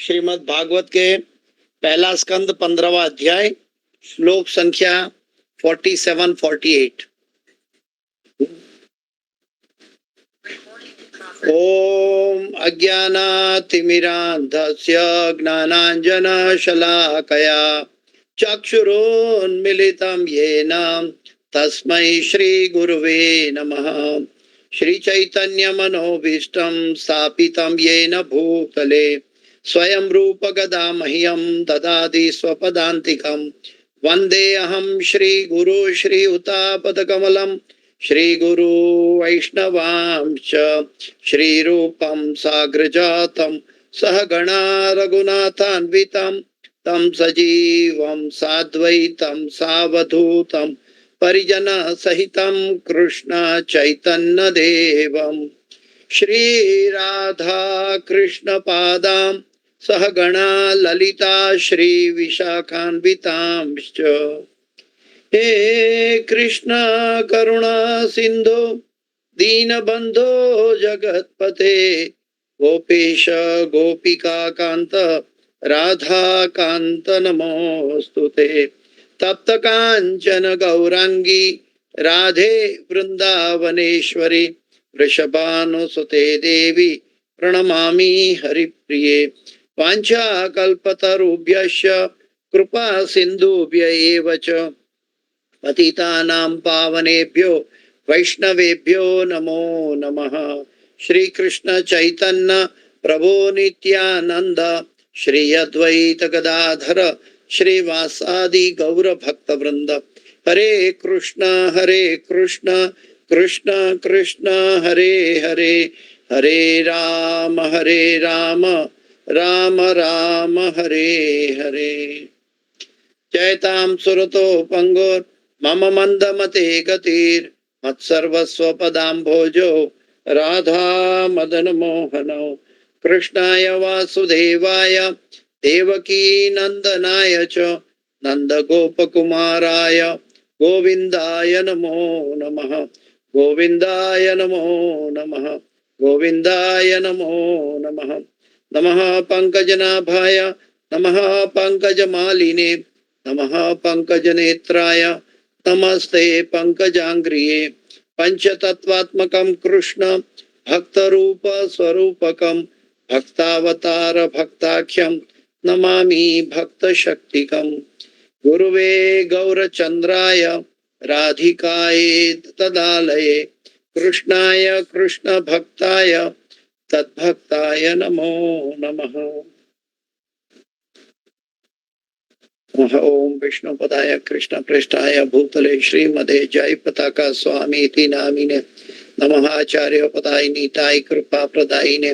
श्रीमद् भागवत के पहला स्कंद 15वां अध्याय श्लोक संख्या 47-48। ओम अज्ञानातिमिरान्धस्य ज्ञानाञ्जनशलाकया चक्षुरुन्मीलितं येन तस्मै श्रीगुरुवे नमः। श्रीचैतन्यमनोभीष्टं स्थापितं येन भूतले स्वयं रूप गदा मह्यं ददाति स्वपदान्तिकं। वन्देऽहं श्रीगुरु श्रीयुतापदकमलं श्रीगुरु वैष्णवांश्च श्रीरूपं साग्रजातं सहगणा रघुनाथान्वितं तं सजीवं साद्वैतं सावधूतं परिजनसहितं कृष्ण चैतन्यदेवं श्रीराधा कृष्णपादां सहगणा ललिता श्रीविशाखान्वितांश्च। हे कृष्ण करुणा सिंधु दीनबंधो जगत्पते गोपेश गोपिका कांत राधा कांत नमोस्तुते। तप्त कांचन गौरांगी राधे वृंदावनेश्वरी वृषभानुसुते देवी प्रणमामि हरिप्रिये। वाञ्छाकल्पतरुभ्यश्च कृपा सिन्धुभ्य एव च पतितानां पावनेभ्यो वैष्णवेभ्यो नमो नमः। श्री कृष्ण चैतन्य प्रभु नित्यानंद श्री अद्वैत गदाधर श्रीवासादि गौर भक्त वृंद। हरे कृष्ण कृष्ण कृष्ण हरे हरे, हरे राम राम राम हरे हरे। जयतां सुरतो पंगोर मम मंदमते गतिर् मत्सर्वस्व पदाम्भोजो राधा मदन मोहनो। कृष्णाय वासुदेवाय देवकी नंदनाय च नंद गोपकुमाराय गोविंदाय नमो नमः, गोविंदाय नमो नमः, गोविंदाय नमो नमः। नमः पंकजनाभाय नमः पंकजमालिने नमः पंकजनेत्राय नमस्ते पंकजांग्रिये। पंचतत्वात्मकं कृष्ण भक्तरूप स्वरूपकं भक्तावतार भक्ताख्यं नमामि भक्तशक्तिकं। गुरुवे गौरचंद्राय राधिकाये तदालये कृष्णाय कृष्ण भक्ताय तद्भक्ताय नमो नमः। ओम विष्णुपदाय कृष्ण पृष्ठाय भूतले श्रीमदे जय पताका स्वामी नामिने नमः। आचार्य पदाय नीताय कृपा प्रदायिने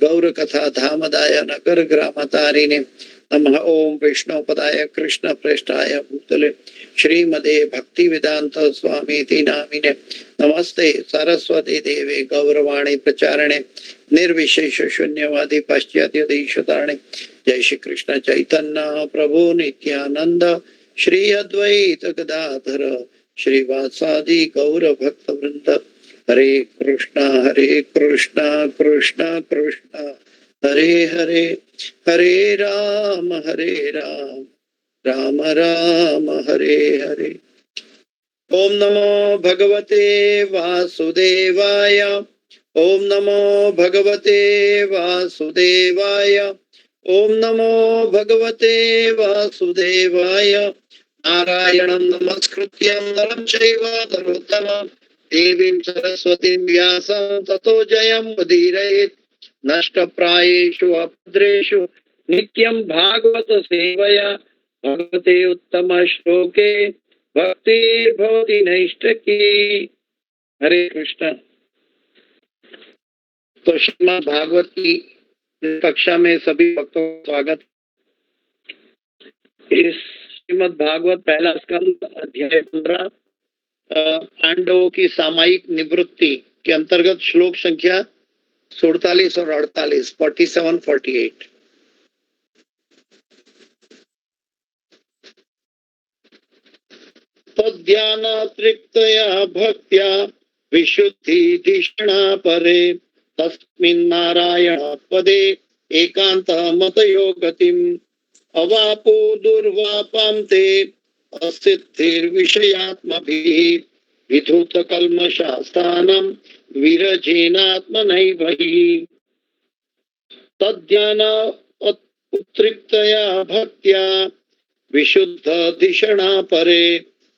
गौर कथा धामदाय नगर ग्रामतारिणे नमः। ओम विष्णुपदाय कृष्ण पृष्ठाय भूतले श्रीमदे भक्ति वेदांत स्वामी नामिने नमस्ते सरस्वती देवे गौरवाणी प्रचारणे निर्विशेष शून्यवादी पाश्चात्य देशतारणे। जय श्री कृष्ण चैतन्य प्रभु नित्यानंद श्री अद्वैत गदाधर श्रीवासादि गौर भक्त वृंद। हरे कृष्ण कृष्ण कृष्ण हरे हरे, हरे राम राम राम हरे हरे। ओम नमो भगवते वासुदेवाय, ओम नमो भगवते वासुदेवाय, ओम नमो भगवते वासुदेवाय। नारायणं नमस्कृत्यं नरं चैव नरोत्तमं देवीं सरस्वतीं व्यासं ततो जयमुदीरयेत्। नष्टप्रायेषु अभद्रेषु नित्यं भागवत सेवया भगवते उत्तम श्लोके भक्तिर्भवति नैष्ठकी। हरे कृष्ण। तो श्रीमद् भागवत की कक्षा में सभी भक्तों का स्वागत। इस श्रीमद् भागवत पहला स्कंद अध्याय 15 पांडवों की सामयिक निवृत्ति के अंतर्गत श्लोक संख्या 47 और 48 47-48। तद्ध्यान तृप्तया भक्त्या विशुद्धि धिषणा परे तस्मिन् नारायण पदे एकान्तमतयो गतिम् अवापो दुर्वापां ते असिद्धिर्विषयात्मभिः विधूतकल्मषास्थानं विरजेनात्मनैव हि तद्ध्यान उत्तृप्तया भक्त्या विशुद्धधिषणा परे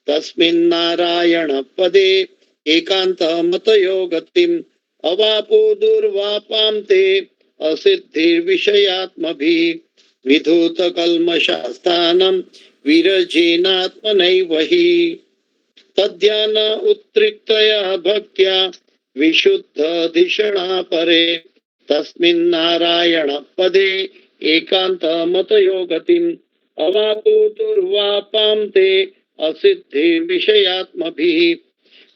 तस्मिन्नारायण पदे एकान्तमतयो गतिम् अवापो दुर्वापां ते असिद्धिर्विषयात्मभिः विधूतकल्मषास्थानं विरजेनात्मनैव हि तद्ध्यान उत्तृप्तया भक्त्या विशुद्धधिषणा परे तस्मिन्नारायण पदे एकान्तमतयो गतिम् अवापो दुर्वापां ते असिद्धिर्विषयात्मभिः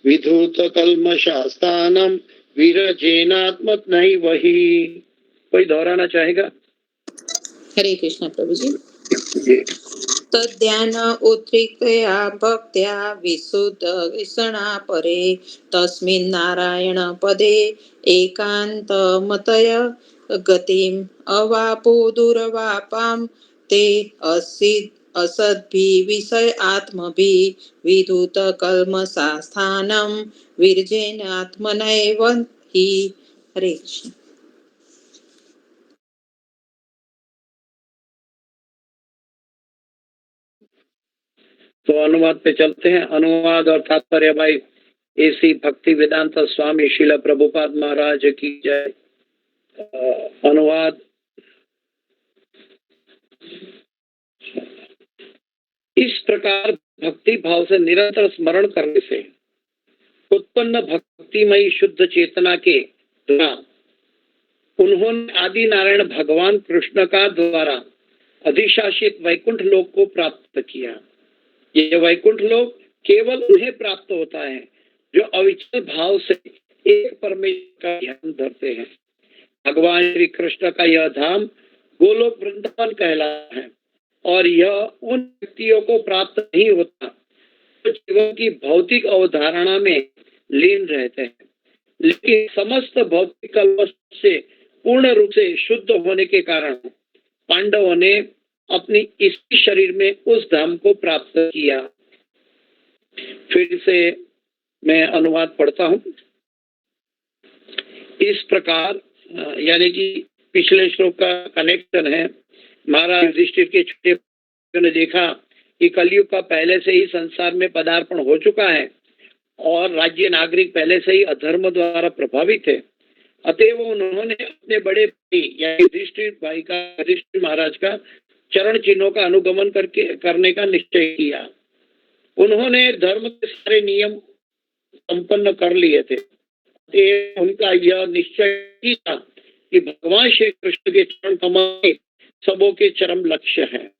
विधूतकल्मषास्थानं विरजेनात्मनैव हि। कोई दोहराना चाहेगा? हरे कृष्ण प्रभु जी। तद्ध्यान उत्तृप्तया भक्त्या विशुद्ध विषणा परे तस्मिन् नारायण पदे एकान्तमतय गतिम् अवापो दुर्वापां ते असद्भिः विषय आत्मभिः विधूत कल्मषास्थानं विरजेनात्मनैव हि। हरे कृष्ण। तो अनुवाद पे चलते हैं। अनुवाद और तात्पर्य भाई एसी भक्ति वेदांत स्वामी श्रील प्रभुपाद महाराज की जय। अनुवाद इस प्रकार भक्ति भाव से निरंतर स्मरण करने से उत्पन्न भक्तिमयी शुद्ध चेतना के द्वारा उन्होंने आदि नारायण भगवान कृष्ण का द्वारा अधिशासित वैकुंठ लोक को प्राप्त किया। ये वैकुंठ लोक केवल उन्हें प्राप्त होता है जो अविचल भाव से एक परमेश्वर का ध्यान धरते हैं। भगवान श्री कृष्ण का यह धाम गोलोक वृंदावन कहलाता है और यह उन व्यक्तियों को प्राप्त नहीं होता जो जीवन की भौतिक अवधारणा में लीन रहते हैं, लेकिन समस्त भौतिक कल्मश से पूर्ण रूप से शुद्ध होने के कारण पांडवों ने अपनी इसी शरीर में उस धाम को प्राप्त किया। फिर से मैं अनुवाद पढ़ता हूँ। इस प्रकार यानी कि पिछले श्लोक का कनेक्शन है। महाराज युधिष्ठिर के छोटे ने देखा कि कलयुग का पहले से ही संसार में पदार्पण हो चुका है और राज्य नागरिक पहले से ही अधर्म द्वारा प्रभावित है। अतएव उन्होंने अपने बड़े भाई यानी युधिष्ठिर भाई का युधिष्ठिर महाराज का चरण चिन्हों का अनुगमन करने का निश्चय किया। उन्होंने धर्म के सारे नियम संपन्न कर लिए थे। उनका यह निश्चय किया कि भगवान श्री कृष्ण के चरण कमल सबों के चरम लक्ष्य है।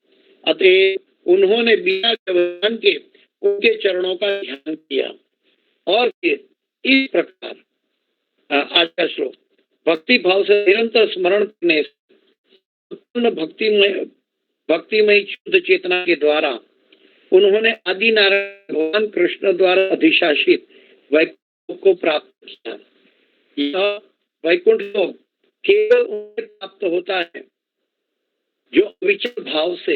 अतः उन्होंने बिना व्यवधान के उनके चरणों का ध्यान किया और फिर इस प्रकार आज का श्लोक भक्ति भाव से निरंतर स्मरण करने से भक्तिमय शुद्ध चेतना के द्वारा उन्होंने आदि नारायण भगवान कृष्ण द्वारा अधिशासित वैकुंठ को प्राप्त किया। यह वैकुंठ लोक केवल उन्हें प्राप्त होता है जो अविचल भाव से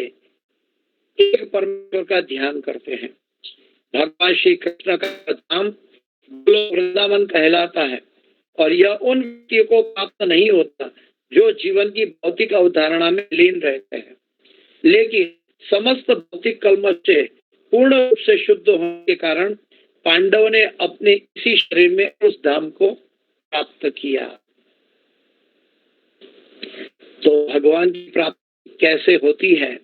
एक परमेश्वर का ध्यान करते हैं। भगवान श्री कृष्ण का धाम गोलोक वृंदावन कहलाता है और यह उन व्यक्तियों को प्राप्त नहीं होता जो जीवन की भौतिक अवधारणा में लीन रहते हैं, लेकिन समस्त भौतिक कल्मश से पूर्ण रूप से शुद्ध होने के कारण पांडव ने अपने इसी शरीर में उस धाम को प्राप्त किया। तो भगवान की प्राप्ति कैसे होती है?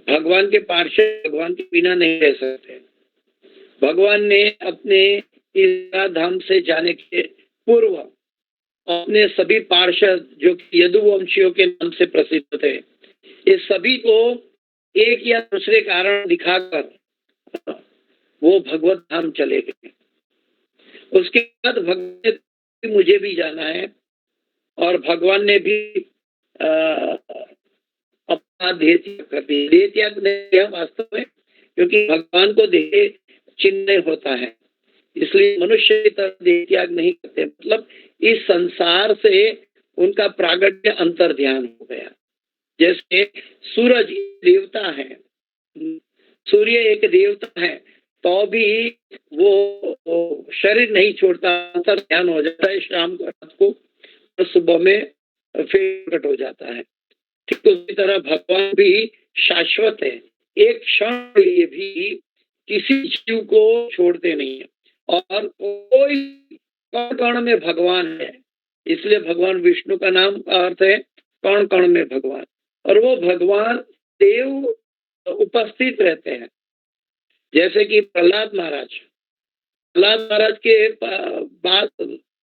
भगवान के पार्षद भगवान के बिना नहीं रह सकते। भगवान ने अपने इस धाम से जाने के पूर्व अपने सभी पार्षद जो यदुवंशियों के नाम से प्रसिद्ध थे, ये सभी को एक या दूसरे कारण दिखाकर वो भगवत धाम चले गए। उसके बाद भगवान ने मुझे भी जाना है और भगवान ने भी अपना देह त्याग कर दिया। देह त्याग नहीं वास्तव में, क्योंकि भगवान को देह चिन्ह होता है, इसलिए मनुष्य की तरह देह त्याग नहीं करते। मतलब इस संसार से उनका प्रागट्य अंतर ध्यान हो गया। जैसे सूरज देवता है, सूर्य एक देवता है, तो भी वो शरीर नहीं छोड़ता, अंतर ध्यान हो जाता है शाम को, रात को, और सुबह में फिर प्रकट हो जाता है। ठीक उसी तरह भगवान भी शाश्वत है, एक क्षण के लिए भी किसी जीव को छोड़ते नहीं है, और कोई कण कण में भगवान है, इसलिए भगवान विष्णु का नाम का अर्थ है कण कण में भगवान। और वो भगवान देव उपस्थित रहते हैं। जैसे कि प्रहलाद महाराज के बात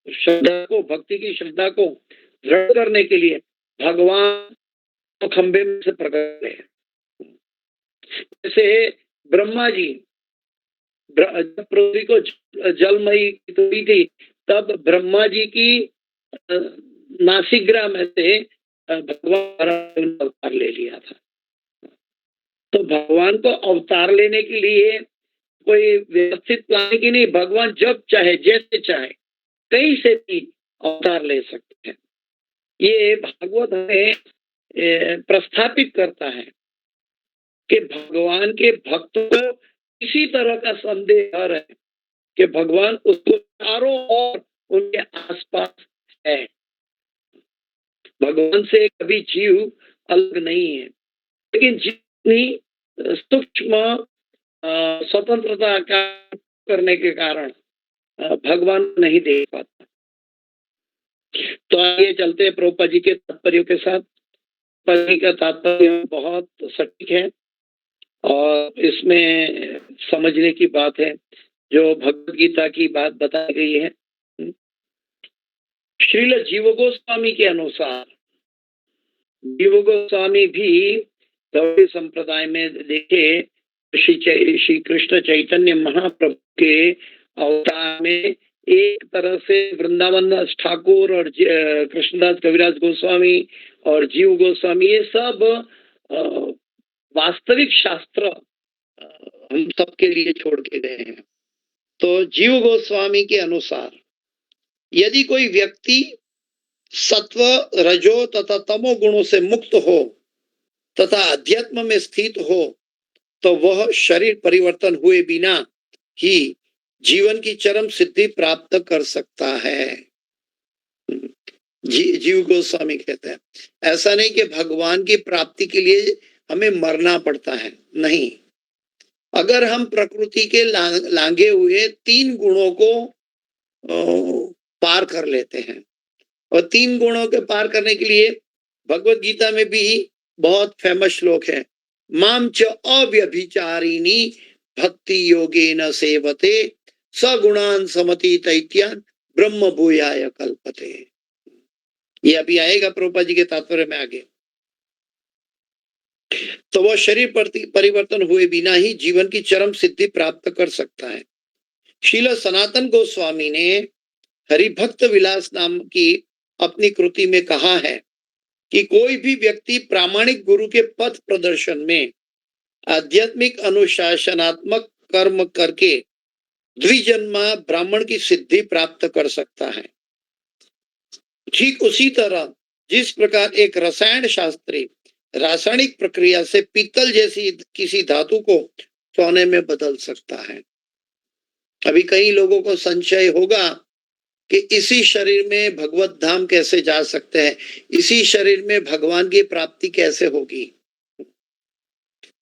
श्रद्धा को, भक्ति की श्रद्धा को दृढ़ करने के लिए भगवान तो खंबे में से प्रकट हुए। जैसे ब्रह्मा जी जब पृथ्वी को जलमयी हुई थी, तब ब्रह्मा जी की नासिग्रा में से भगवान ने अवतार ले लिया था। तो भगवान को अवतार लेने के लिए कोई व्यवस्थित प्लान की नहीं, भगवान जब चाहे जैसे चाहे कहीं से भी अवतार ले सकते हैं। ये भागवत हमें प्रस्थापित करता है कि भगवान के भक्त को किसी तरह का संदेह है कि भगवान उसको चारों ओर उनके आसपास है। भगवान से कभी जीव अलग नहीं है, लेकिन जितनी सूक्ष्म स्वतंत्रता का करने के कारण भगवान नहीं देख पाता। तो आगे चलते हैं प्रभुपाद जी के तात्पर्यों के साथ। पति का तात्पर्य बहुत सटीक है और इसमें समझने की बात है जो भगवद गीता की बात बताई गई है। श्रील जीव गोस्वामी के अनुसार, जीव गोस्वामी भी गौड़ी संप्रदाय में देखे श्री कृष्ण चैतन्य महाप्रभु के अवतार में एक तरह से वृंदावन दास ठाकुर और कृष्णदास कविराज गोस्वामी और जीव गोस्वामी, ये सब वास्तविक शास्त्र हम सबके लिए छोड़ के गए हैं। तो जीव गोस्वामी के अनुसार यदि कोई व्यक्ति सत्व, रजो तथा तमो गुणों से मुक्त हो तथा अध्यात्म में स्थित हो तो वह शरीर परिवर्तन हुए बिना ही जीवन की चरम सिद्धि प्राप्त कर सकता है। जीव गोस्वामी कहते हैं ऐसा नहीं कि भगवान की प्राप्ति के लिए हमें मरना पड़ता है, नहीं। अगर हम प्रकृति के लांघे हुए 3 गुणों को पार कर लेते हैं, और 3 गुणों के पार करने के लिए भगवत गीता में भी बहुत फेमस श्लोक है, माम च अव्यभिचारिणी भक्ति योगेन सेवते सगुणान समति तैत्यान ब्रह्म भूयाय कल्पते। ये अभी आएगा प्रभुपाद जी के तात्पर्य में आगे। तो वह शरीर परिवर्तन हुए बिना ही जीवन की चरम सिद्धि प्राप्त कर सकता है। श्रील सनातन गोस्वामी ने हरिभक्त विलास नाम की अपनी कृति में कहा है कि कोई भी व्यक्ति प्रामाणिक गुरु के पथ प्रदर्शन में आध्यात्मिक अनुशासनात्मक कर्म करके द्विजन्मा ब्राह्मण की सिद्धि प्राप्त कर सकता है। ठीक उसी तरह जिस प्रकार एक रसायन शास्त्री रासायनिक प्रक्रिया से पीतल जैसी किसी धातु को सोने में बदल सकता है। अभी कई लोगों को संशय होगा कि इसी शरीर में भगवत धाम कैसे जा सकते हैं, इसी शरीर में भगवान की प्राप्ति कैसे होगी।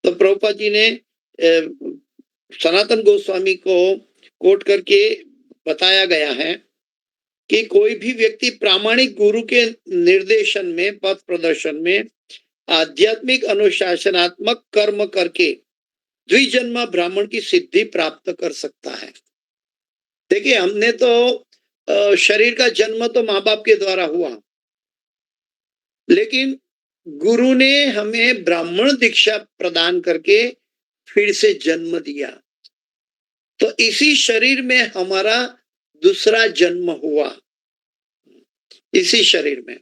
तो प्रभुपाद जी ने सनातन गोस्वामी को कोट करके बताया गया है कि कोई भी व्यक्ति प्रामाणिक गुरु के निर्देशन में, पथ प्रदर्शन में आध्यात्मिक अनुशासनात्मक कर्म करके द्विजन्मा ब्राह्मण की सिद्धि प्राप्त कर सकता है। देखिए, हमने तो शरीर का जन्म तो माँ बाप के द्वारा हुआ, लेकिन गुरु ने हमें ब्राह्मण दीक्षा प्रदान करके फिर से जन्म दिया। तो इसी शरीर में हमारा दूसरा जन्म हुआ, इसी शरीर में।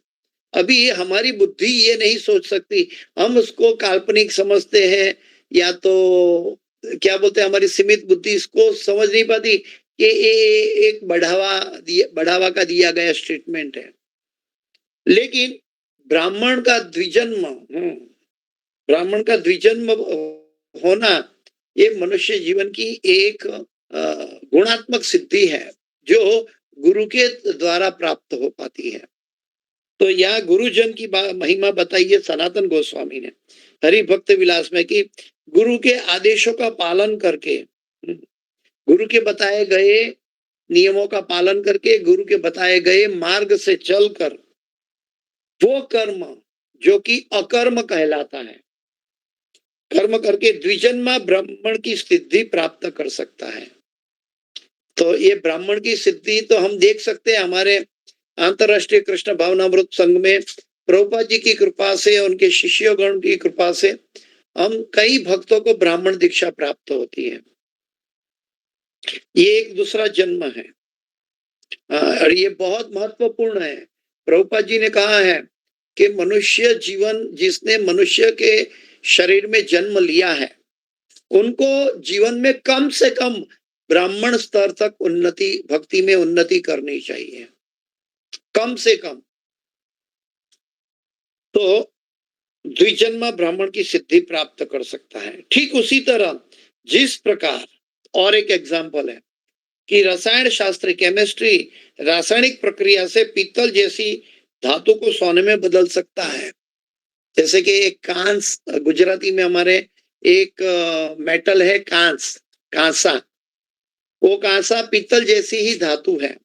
अभी हमारी बुद्धि ये नहीं सोच सकती, हम उसको काल्पनिक समझते हैं, या तो क्या बोलते हैं, हमारी सीमित बुद्धि इसको समझ नहीं पाती कि ये एक बढ़ावा का दिया गया स्टेटमेंट है। लेकिन ब्राह्मण का द्विजन्म, ब्राह्मण का द्विजन्म होना ये मनुष्य जीवन की एक गुणात्मक सिद्धि है जो गुरु के द्वारा प्राप्त हो पाती है। तो यहाँ गुरुजन की महिमा बताई है सनातन गोस्वामी ने हरि भक्त विलास में कि गुरु के आदेशों का पालन करके, गुरु के बताए गए नियमों का पालन करके, गुरु के बताए गए मार्ग से चलकर वो कर्म जो कि अकर्म कहलाता है, कर्म करके द्विजन्मा ब्राह्मण की सिद्धि प्राप्त कर सकता है। तो ये ब्राह्मण की सिद्धि तो हम देख सकते हैं हमारे अंतरराष्ट्रीय कृष्ण भावनामृत संघ में प्रभुपाद जी की कृपा से, उनके शिष्यगण की कृपा से हम कई भक्तों को ब्राह्मण दीक्षा प्राप्त होती है। ये एक दूसरा जन्म है और ये बहुत महत्वपूर्ण है। प्रभुपाद जी ने कहा है कि मनुष्य जीवन, जिसने मनुष्य के शरीर में जन्म लिया है, उनको जीवन में कम से कम ब्राह्मण स्तर तक उन्नति, भक्ति में उन्नति करनी चाहिए, कम से कम। तो द्विजन्मा ब्राह्मण की सिद्धि प्राप्त कर सकता है। ठीक उसी तरह जिस प्रकार और एक एग्जाम्पल है कि रसायन शास्त्र, केमिस्ट्री, रासायनिक प्रक्रिया से पीतल जैसी धातु को सोने में बदल सकता है। जैसे कि एक कांस, गुजराती में हमारे एक मेटल है कांस, कांसा, वो कांसा पीतल जैसी ही धातु है।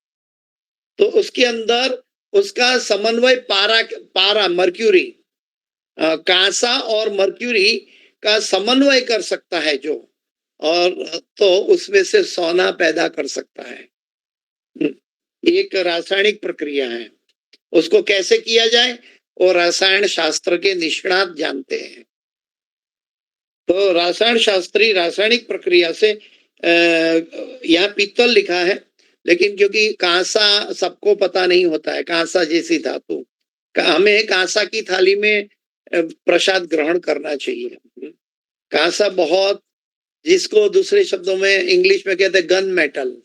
तो उसके अंदर उसका समन्वय पारा मर्क्यूरी, कांसा और मर्क्यूरी का समन्वय कर सकता है जो, और तो उसमें से सोना पैदा कर सकता है। एक रासायनिक प्रक्रिया है, उसको कैसे किया जाए वो रसायन शास्त्र के निष्णात जानते हैं। तो रसायन शास्त्री रासायनिक प्रक्रिया से यहाँ पीतल लिखा है, लेकिन क्योंकि कांसा सबको पता नहीं होता है, कांसा जैसी धातु, हमें कांसा की थाली में प्रसाद ग्रहण करना चाहिए। कांसा बहुत, जिसको दूसरे शब्दों में इंग्लिश में कहते हैं गन मेटल,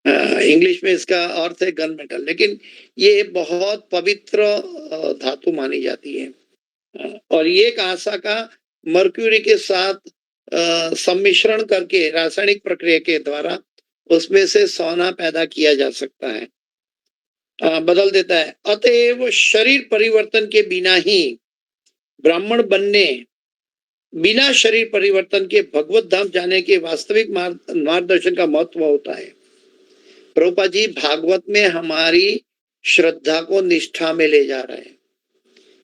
इंग्लिश में इसका अर्थ है गन मेटल, लेकिन ये बहुत पवित्र धातु मानी जाती है। और ये कांसा का मर्क्यूरी के साथ सम्मिश्रण करके रासायनिक प्रक्रिया के द्वारा उसमें से सोना पैदा किया जा सकता है, बदल देता है। अतएव शरीर परिवर्तन के बिना ही ब्राह्मण बनने, बिना शरीर परिवर्तन के भगवत धाम जाने के वास्तविक मार्गदर्शन का महत्व होता है। प्रभुपाद जी भागवत में हमारी श्रद्धा को निष्ठा में ले जा रहे हैं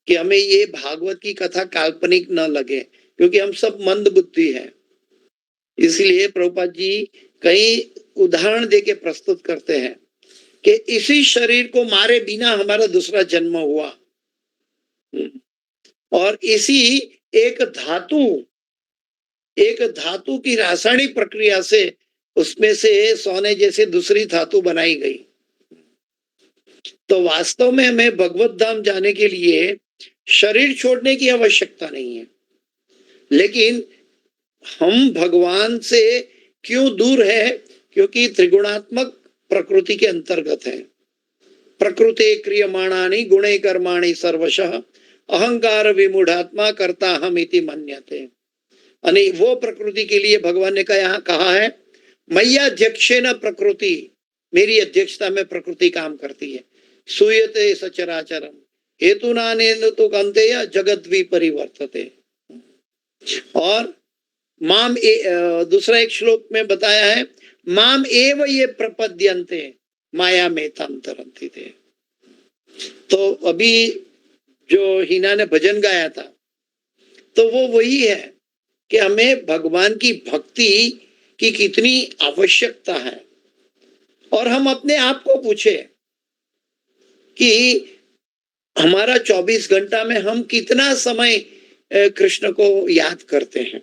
कि हमें ये भागवत की कथा काल्पनिक न लगे, क्योंकि हम सब मंद बुद्धि है। इसलिए प्रभुपाद जी कई उदाहरण देके प्रस्तुत करते हैं कि इसी शरीर को मारे बिना हमारा दूसरा जन्म हुआ, और इसी एक धातु की रासायनिक प्रक्रिया से उसमें से सोने जैसे दूसरी धातु बनाई गई। तो वास्तव में हमें भगवत धाम जाने के लिए शरीर छोड़ने की आवश्यकता नहीं है, लेकिन हम भगवान से क्यों दूर है? क्योंकि त्रिगुणात्मक प्रकृति के अंतर्गत है। प्रकृते क्रियमाणानि गुणे कर्माणि सर्वशः अहंकार विमूढ़ात्मा करता हम इति मन्यते। यानी वो प्रकृति के लिए भगवान ने कहा है मय्याध्यक्षेन प्रकृति, मेरी अध्यक्षता में प्रकृति काम करती है। सूयते सचराचरम हेतुनानेन तो कंतेय जगत विपरिवर्तते। और माम दूसरा एक श्लोक में बताया है माम एव ये प्रपद्यन्ते माया में तरंती थे। तो अभी जो हिना ने भजन गाया था, तो वो वही है कि हमें भगवान की भक्ति की कितनी आवश्यकता है। और हम अपने आप को पूछे कि हमारा 24 घंटा में हम कितना समय कृष्ण को याद करते हैं।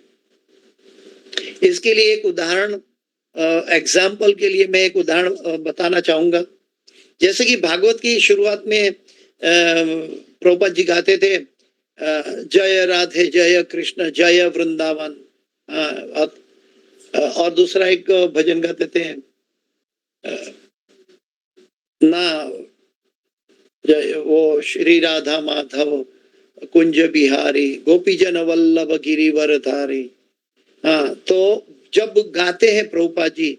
इसके लिए एक उदाहरण, एग्जाम्पल के लिए मैं एक उदाहरण बताना चाहूंगा। जैसे कि भागवत की शुरुआत में प्रभुपाद जी गाते थे जय राधे जय कृष्ण जय वृंदावन, और दूसरा एक भजन गाते थे ना वो श्री राधा माधव कुंज बिहारी गोपी जन वल्लभ गिरिवर धारी। हाँ, तो जब गाते हैं प्रभुपाद जी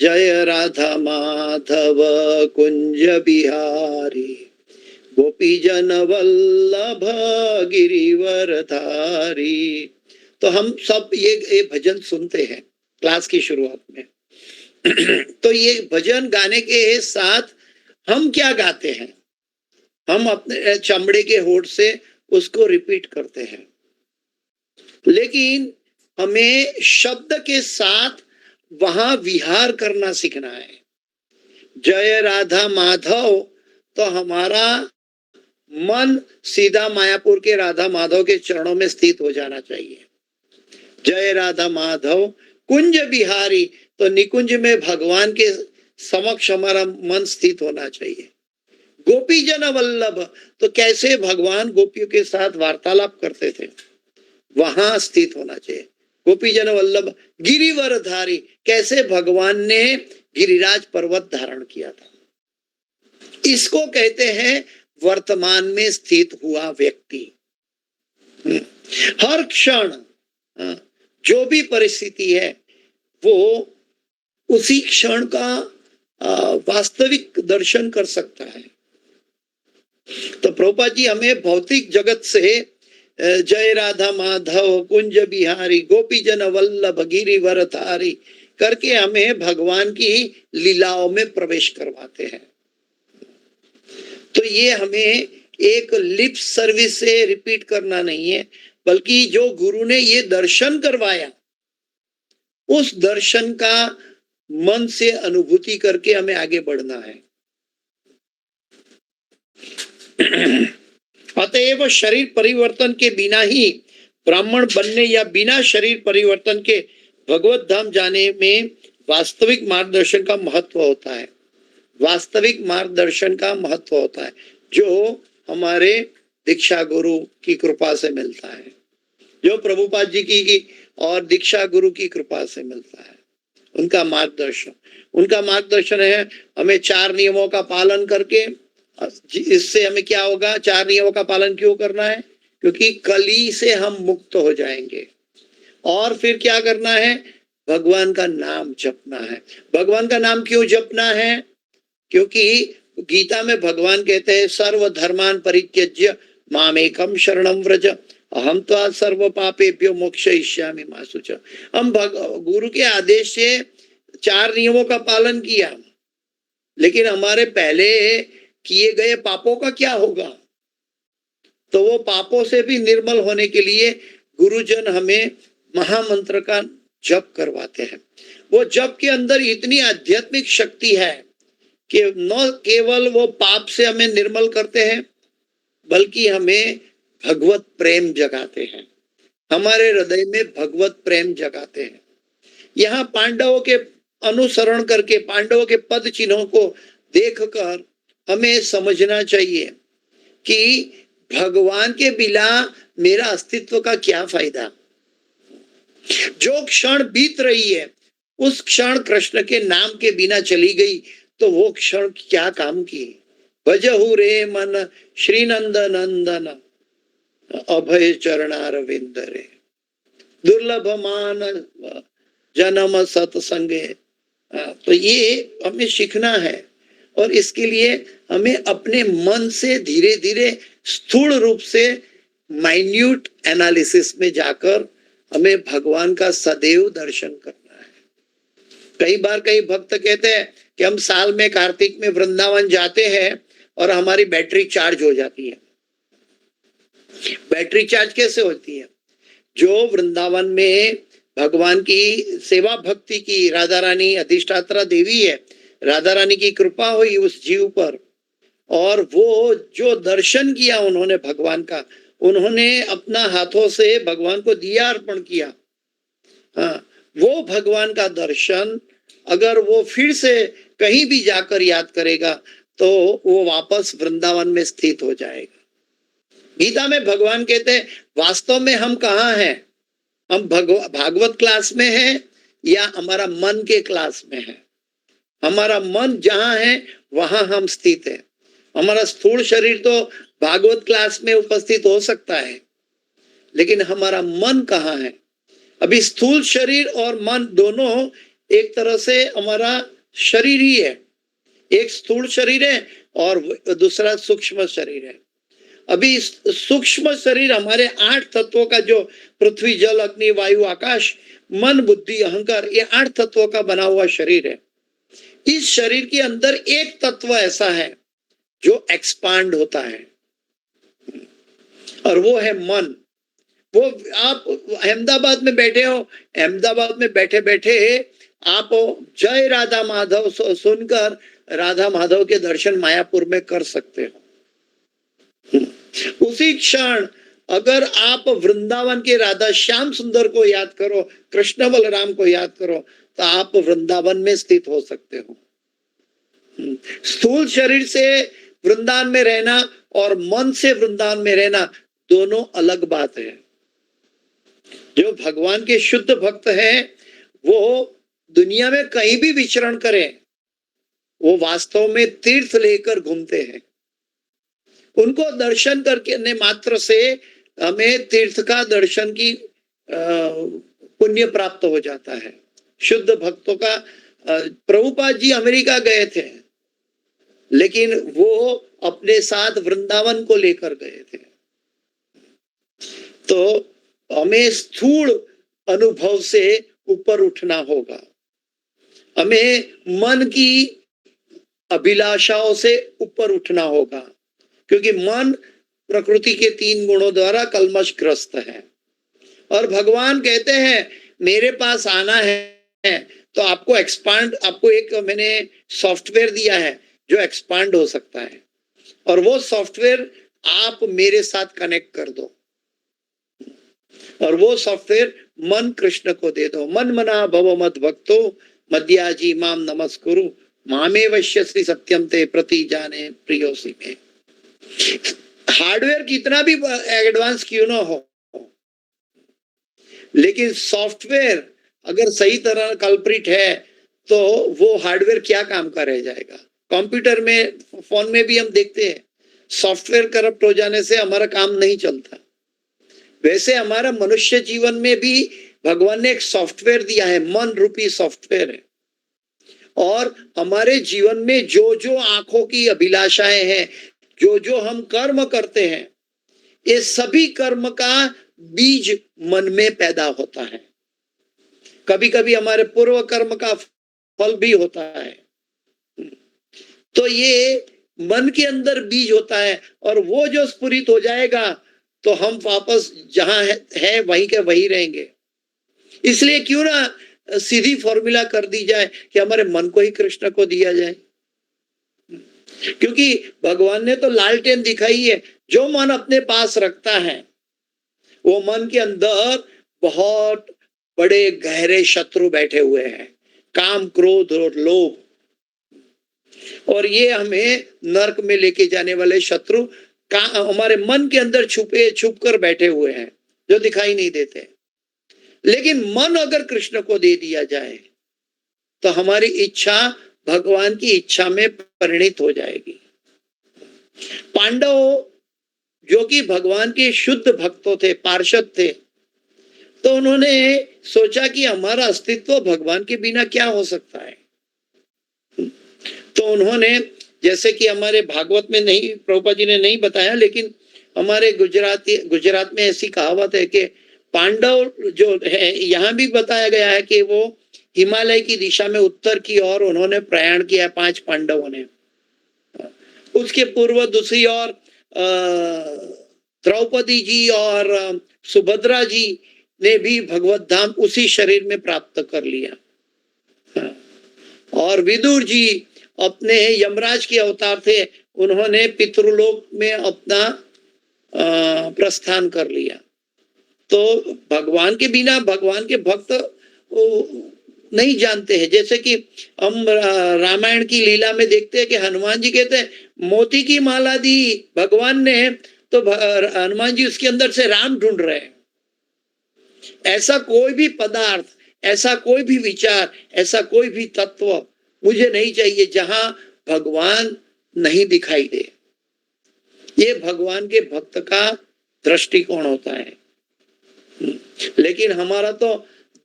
जय राधा माधव कुंज बिहारी गोपी जन वल्लभ गिरिवर धारी, तो हम सब ये भजन सुनते हैं क्लास की शुरुआत में। तो ये भजन गाने के साथ हम क्या गाते हैं, हम अपने चमड़े के होठ से उसको रिपीट करते हैं, लेकिन हमें शब्द के साथ वहां विहार करना सीखना है। जय राधा माधव, तो हमारा मन सीधा मायापुर के राधा माधव के चरणों में स्थित हो जाना चाहिए। जय राधा माधव कुंज बिहारी, तो निकुंज में भगवान के समक्ष हमारा मन स्थित होना चाहिए। गोपी जन वल्लभ, तो कैसे भगवान गोपियों के साथ वार्तालाप करते थे वहां स्थित होना चाहिए। गोपी जन वल्लभ गिरिवर धारी, कैसे भगवान ने गिरिराज पर्वत धारण किया था। इसको कहते हैं वर्तमान में स्थित हुआ व्यक्ति। हर क्षण जो भी परिस्थिति है वो उसी क्षण का वास्तविक दर्शन कर सकता है। तो प्रभुपाद जी हमें भौतिक जगत से जय राधा माधव कुंज बिहारी गोपी जन वल्लभ गिरिवर धारी करके हमें भगवान की लीलाओं में प्रवेश करवाते हैं। तो ये हमें एक लिप सर्विस से रिपीट करना नहीं है, बल्कि जो गुरु ने ये दर्शन करवाया उस दर्शन का मन से अनुभूति करके हमें आगे बढ़ना है। अतएव शरीर परिवर्तन के बिना ही ब्राह्मण बनने या बिना शरीर परिवर्तन के भगवत धाम जाने में वास्तविक मार्गदर्शन का महत्व होता है। वास्तविक मार्गदर्शन का महत्व होता है जो हमारे दीक्षा गुरु की कृपा से मिलता है, जो प्रभुपाद जी की और दीक्षा गुरु की कृपा से मिलता है। उनका मार्गदर्शन है हमें 4 नियमों का पालन करके। इससे हमें क्या होगा, 4 नियमों का पालन क्यों करना है, क्योंकि कली से हम मुक्त हो जाएंगे। और फिर क्या करना है, भगवान का नाम जपना है। भगवान का नाम क्यों जपना है, क्योंकि गीता में भगवान कहते हैं सर्व धर्मान परित्यज्य मामेकम शरणम व्रज अहम त्वा सर्व पापेभ्यो मोक्षयिष्यामि मा शुच। हम गुरु के आदेश से 4 नियमों का पालन किया, लेकिन हमारे पहले किए गए पापों का क्या होगा। तो वो पापों से भी निर्मल होने के लिए गुरुजन हमें महामंत्र का जप करवाते हैं। वो जप के अंदर इतनी आध्यात्मिक शक्ति है कि न केवल वो पाप से हमें निर्मल करते हैं, बल्कि हमें भगवत प्रेम जगाते हैं, हमारे हृदय में भगवत प्रेम जगाते हैं। यहाँ पांडवों के अनुसरण करके, पांडवों के पद चिन्हों को देखकर हमें समझना चाहिए कि भगवान के बिना मेरा अस्तित्व का क्या फायदा। जो क्षण बीत रही है उस क्षण कृष्ण के नाम के बिना चली गई तो वो क्षण क्या काम की। भजहु रे मन श्री नंद नंदन अभय चरणारविंद रे दुर्लभ मान जन्म सत्संगे। तो ये हमें सीखना है और इसके लिए हमें अपने मन से धीरे धीरे स्थूल रूप से माइन्यूट एनालिसिस में जाकर हमें भगवान का सदैव दर्शन करना है। कई बार कई भक्त कहते हैं कि हम साल में कार्तिक में वृंदावन जाते हैं और हमारी बैटरी चार्ज हो जाती है। बैटरी चार्ज कैसे होती है, जो वृंदावन में भगवान की सेवा भक्ति की राधा रानी अधिष्ठात्रा देवी है, राधा रानी की कृपा हुई उस जीव पर और वो जो दर्शन किया उन्होंने भगवान का, उन्होंने अपना हाथों से भगवान को दिया अर्पण किया। हाँ, वो भगवान का दर्शन अगर वो फिर से कहीं भी जाकर याद करेगा तो वो वापस वृंदावन में स्थित हो जाएगा। गीता में भगवान कहते हैं वास्तव में हम कहाँ हैं, हम भागवत क्लास में हैं या हमारा मन के क्लास में है। हमारा मन जहां है वहां हम स्थित है। हमारा स्थूल शरीर तो भागवत क्लास में उपस्थित हो सकता है, लेकिन हमारा मन कहाँ है? अभी स्थूल शरीर और मन दोनों एक तरह से हमारा शरीर ही है। एक स्थूल शरीर है और दूसरा सूक्ष्म शरीर है। अभी सूक्ष्म शरीर हमारे 8 तत्वों का, जो पृथ्वी, जल, अग्नि, वायु, आकाश, मन, बुद्धि, अहंकार, ये 8 तत्वों का बना हुआ शरीर है। इस शरीर के अंदर एक तत्व ऐसा है जो एक्सपांड होता है, और वो है मन। वो आप अहमदाबाद में बैठे हो, अहमदाबाद में बैठे बैठे आप जय राधा माधव सुनकर राधा माधव के दर्शन मायापुर में कर सकते हो। उसी क्षण अगर आप वृंदावन के राधा श्याम सुंदर को याद करो, कृष्ण बलराम को याद करो, तो आप वृंदावन में स्थित हो सकते हो। स्थूल शरीर से वृंदावन में रहना और मन से वृंदावन में रहना दोनों अलग बात है। जो भगवान के शुद्ध भक्त हैं, वो दुनिया में कहीं भी विचरण करें, वो वास्तव में तीर्थ लेकर घूमते हैं। उनको दर्शन करने मात्र से हमें तीर्थ का दर्शन की पुण्य प्राप्त हो जाता है। शुद्ध भक्तों का प्रभुपाद जी अमेरिका गए थे, लेकिन वो अपने साथ वृंदावन को लेकर गए थे। तो हमें स्थूल अनुभव से ऊपर उठना होगा। हमें मन की अभिलाषाओं से ऊपर उठना होगा, क्योंकि मन प्रकृति के 3 गुणों द्वारा कलमशग्रस्त है। और भगवान कहते हैं मेरे पास आना है तो आपको एक्सपांड, आपको एक मैंने सॉफ्टवेयर दिया है जो एक्सपांड हो सकता है, और वो सॉफ्टवेयर आप मेरे साथ कनेक्ट कर दो, और वो सॉफ्टवेयर मन कृष्ण को दे दो। मन मना भव मद भक्तो मद्याजी माम नमस्कुरु मामे वश्यश्री सत्यम ते प्रति जाने प्रियोसी में। हार्डवेयर कितना भी एडवांस क्यों ना हो, लेकिन सॉफ्टवेयर अगर सही तरह कल्प्रिट है तो वो हार्डवेयर क्या काम का रह जाएगा। कंप्यूटर में, फोन में भी हम देखते हैं सॉफ्टवेयर करप्ट हो जाने से हमारा काम नहीं चलता। वैसे हमारा मनुष्य जीवन में भी भगवान ने एक सॉफ्टवेयर दिया है, मन रूपी सॉफ्टवेयर है। और हमारे जीवन में जो जो आंखों की अभिलाषाएं हैं, जो जो हम कर्म करते हैं, ये सभी कर्म का बीज मन में पैदा होता है। कभी कभी हमारे पूर्व कर्म का फल भी होता है। तो ये मन के अंदर बीज होता है, और वो जो स्फुरित हो जाएगा तो हम वापस जहां है वहीं के वहीं रहेंगे। इसलिए क्यों ना सीधी फॉर्मूला कर दी जाए कि हमारे मन को ही कृष्ण को दिया जाए, क्योंकि भगवान ने तो लालटेन दिखाई है। जो मन अपने पास रखता है, वो मन के अंदर बहुत बड़े गहरे शत्रु बैठे हुए हैं, काम, क्रोध और लोभ, और ये हमें नरक में लेके जाने वाले शत्रु हमारे मन के अंदर छुप कर बैठे हुए हैं, जो दिखाई नहीं देते। लेकिन मन अगर कृष्ण को दे दिया जाए तो हमारी इच्छा भगवान की इच्छा में परिणित हो जाएगी। पांडव जो कि भगवान के शुद्ध भक्तों थे, पार्षद थे, तो उन्होंने सोचा कि हमारा अस्तित्व भगवान के बिना क्या हो सकता है। तो उन्होंने, जैसे कि हमारे भागवत में नहीं, प्रभुपाद जी ने नहीं बताया, लेकिन हमारे गुजरात में ऐसी कहावत है कि पांडव जो है, यहाँ भी बताया गया है कि वो हिमालय की दिशा में उत्तर की ओर उन्होंने प्रयाण किया, 5 पांडवों ने। उसके पूर्व दूसरी ओर द्रौपदी जी और सुभद्रा जी ने भी भगवत धाम उसी शरीर में प्राप्त कर लिया। और विदुर जी अपने यमराज के अवतार थे, उन्होंने पितृलोक में अपना प्रस्थान कर लिया। तो भगवान के बिना भगवान के भक्त नहीं जानते हैं। जैसे कि हम रामायण की लीला में देखते हैं कि हनुमान जी कहते हैं मोती की माला दी भगवान ने, तो हनुमान जी उसके अंदर से राम ढूंढ रहे हैं। ऐसा कोई भी पदार्थ, ऐसा कोई भी विचार, ऐसा कोई भी तत्व मुझे नहीं चाहिए जहां भगवान नहीं दिखाई दे। ये भगवान के भक्त का दृष्टिकोण होता है। लेकिन हमारा तो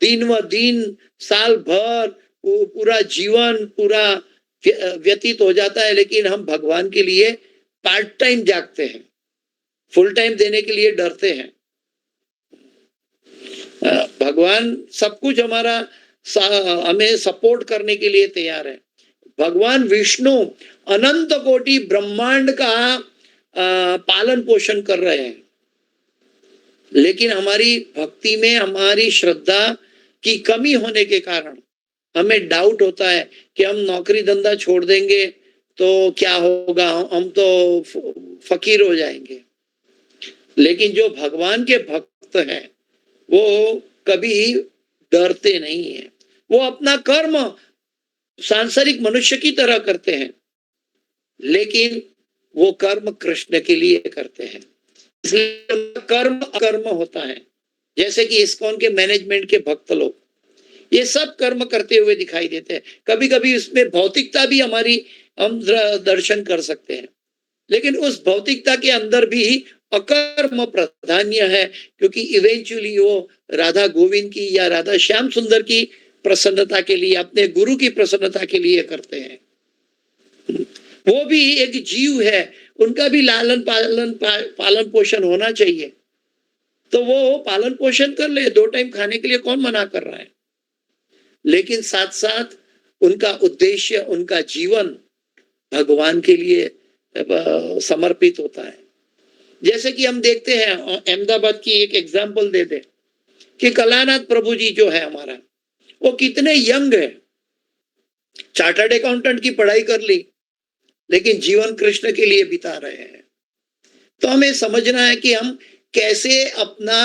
दिन व दिन, साल भर, पूरा जीवन पूरा व्यतीत हो जाता है, लेकिन हम भगवान के लिए पार्ट टाइम जागते हैं, फुल टाइम देने के लिए डरते हैं। भगवान सब कुछ हमारा हमें सपोर्ट करने के लिए तैयार है। भगवान विष्णु अनंत कोटि ब्रह्मांड का पालन पोषण कर रहे हैं, लेकिन हमारी भक्ति में हमारी श्रद्धा की कमी होने के कारण हमें डाउट होता है कि हम नौकरी धंधा छोड़ देंगे तो क्या होगा, हम तो फकीर हो जाएंगे। लेकिन जो भगवान के भक्त हैं वो कभी डरते नहीं है, वो अपना कर्म सांसारिक मनुष्य की तरह करते हैं, लेकिन वो कर्म कृष्ण के लिए करते हैं, इसलिए कर्म अकर्म होता है। जैसे कि इस्कॉन के मैनेजमेंट के भक्त लोग ये सब कर्म करते हुए दिखाई देते हैं। कभी कभी उसमें भौतिकता भी हमारी हम दर्शन कर सकते हैं, लेकिन उस भौतिकता के अंदर भी अकर्म प्राधान्य है, क्योंकि इवेंचुअली वो राधा गोविंद की या राधा श्याम सुंदर की प्रसन्नता के लिए, अपने गुरु की प्रसन्नता के लिए करते हैं। वो भी एक जीव है, उनका भी लालन पालन पोषण होना चाहिए, तो वो पालन पोषण कर ले, 2 टाइम खाने के लिए कौन मना कर रहा है। लेकिन साथ साथ उनका उद्देश्य, उनका जीवन भगवान के लिए समर्पित होता है। जैसे कि हम देखते हैं, अहमदाबाद की एक एग्जाम्पल दे दे कि कलानाथ प्रभु जी जो है हमारा, वो कितने यंग है, चार्टर्ड अकाउंटेंट की पढ़ाई कर ली, लेकिन जीवन कृष्ण के लिए बिता रहे हैं। तो हमें समझना है कि हम कैसे अपना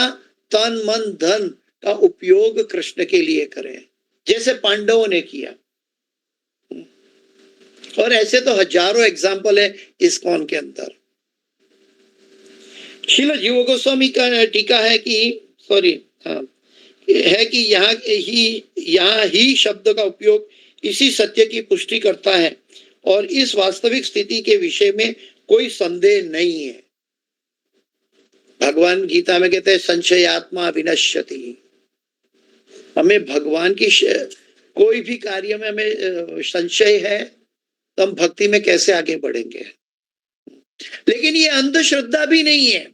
तन मन धन का उपयोग कृष्ण के लिए करें, जैसे पांडवों ने किया। और ऐसे तो हजारों एग्जाम्पल है इस्कॉन के अंदर। श्रील जीव गोस्वामी का टीका है कि यहाँ ही शब्द का उपयोग इसी सत्य की पुष्टि करता है और इस वास्तविक स्थिति के विषय में कोई संदेह नहीं है। भगवान गीता में कहते हैं संशयात्मा विनश्यति। हमें भगवान की कोई भी कार्य में हमें संशय है तो हम भक्ति में कैसे आगे बढ़ेंगे। लेकिन ये अंधश्रद्धा भी नहीं है।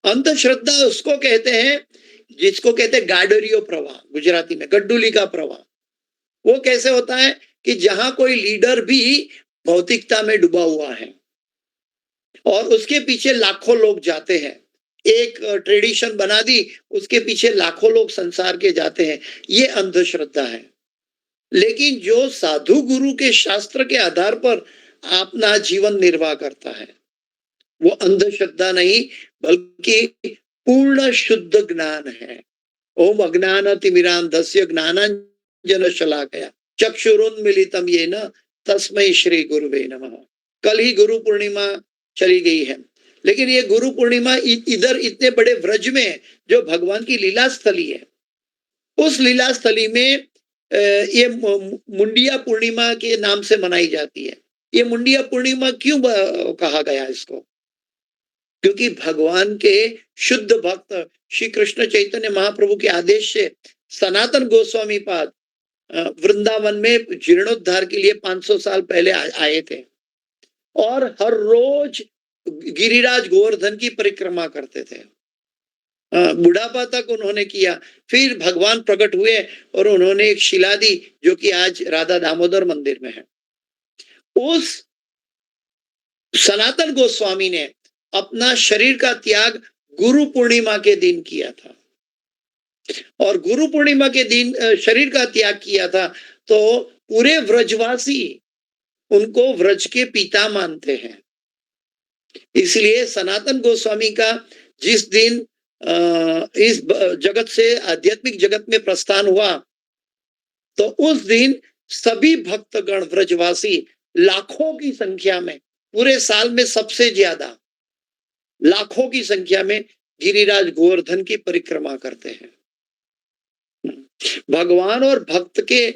अंधश्रद्धा उसको कहते हैं जिसको कहते हैं गाडरियो प्रवाह, गुजराती में गड्डुली का प्रवाह। वो कैसे होता है कि जहां कोई लीडर भी भौतिकता में डूबा हुआ है और उसके पीछे लाखों लोग जाते हैं, एक ट्रेडिशन बना दी, उसके पीछे लाखों लोग संसार के जाते हैं, ये अंधश्रद्धा है। लेकिन जो साधु गुरु के शास्त्र के आधार पर अपना जीवन निर्वाह करता है, वो अंधश्रद्धा नहीं बल्कि पूर्ण शुद्ध ज्ञान है। ओम अज्ञानतिमिरान्धस्य ज्ञानांजन शलाकया चक्षुरुन्मीलितं येन तस्मै श्री गुरुवे नमः। कल ही गुरु पूर्णिमा चली गई है, लेकिन ये गुरु पूर्णिमा इधर इतने बड़े व्रज में जो भगवान की लीला स्थली है, उस लीला स्थली में ये मुंडिया पूर्णिमा के नाम से मनाई जाती है। ये मुंडिया पूर्णिमा क्यों कहा गया इसको? क्योंकि भगवान के शुद्ध भक्त श्री कृष्ण चैतन्य महाप्रभु के आदेश से सनातन गोस्वामी पाद वृंदावन में जीर्णोद्धार के लिए 500 साल पहले आए थे और हर रोज गिरिराज गोवर्धन की परिक्रमा करते थे। बुढ़ापा तक उन्होंने किया। फिर भगवान प्रकट हुए और उन्होंने एक शिला दी जो कि आज राधा दामोदर मंदिर में है। उस सनातन गोस्वामी ने अपना शरीर का त्याग गुरु पूर्णिमा के दिन किया था और गुरु पूर्णिमा के दिन शरीर का त्याग किया था, तो पूरे व्रजवासी उनको व्रज के पिता मानते हैं। इसलिए सनातन गोस्वामी का जिस दिन इस जगत से आध्यात्मिक जगत में प्रस्थान हुआ, तो उस दिन सभी भक्तगण व्रजवासी लाखों की संख्या में, पूरे साल में सबसे ज्यादा लाखों की संख्या में गिरिराज गोवर्धन की परिक्रमा करते हैं। भगवान और भक्त के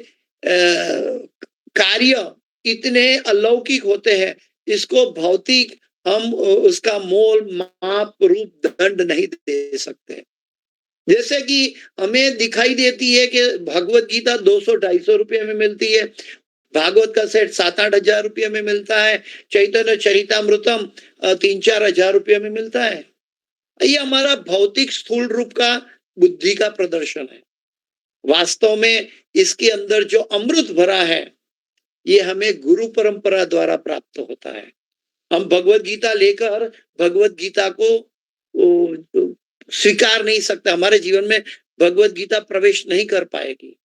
कार्य इतने अलौकिक होते हैं, इसको भौतिक हम उसका मोल माप रूप दंड नहीं दे सकते। जैसे कि हमें दिखाई देती है कि भगवत गीता 200-250 रुपये में मिलती है, भागवत का सेट 7-8 हजार रुपये में मिलता है, चैतन्य चरितामृतम 3-4 हजार रुपये में मिलता है। ये हमारा भौतिक स्थूल रूप का बुद्धि का प्रदर्शन है। वास्तव में इसके अंदर जो अमृत भरा है, ये हमें गुरु परंपरा द्वारा प्राप्त होता है। हम भगवत गीता लेकर भगवत गीता को स्वीकार नहीं सकते, हमारे जीवन में भगवत गीता प्रवेश नहीं कर पाएगी।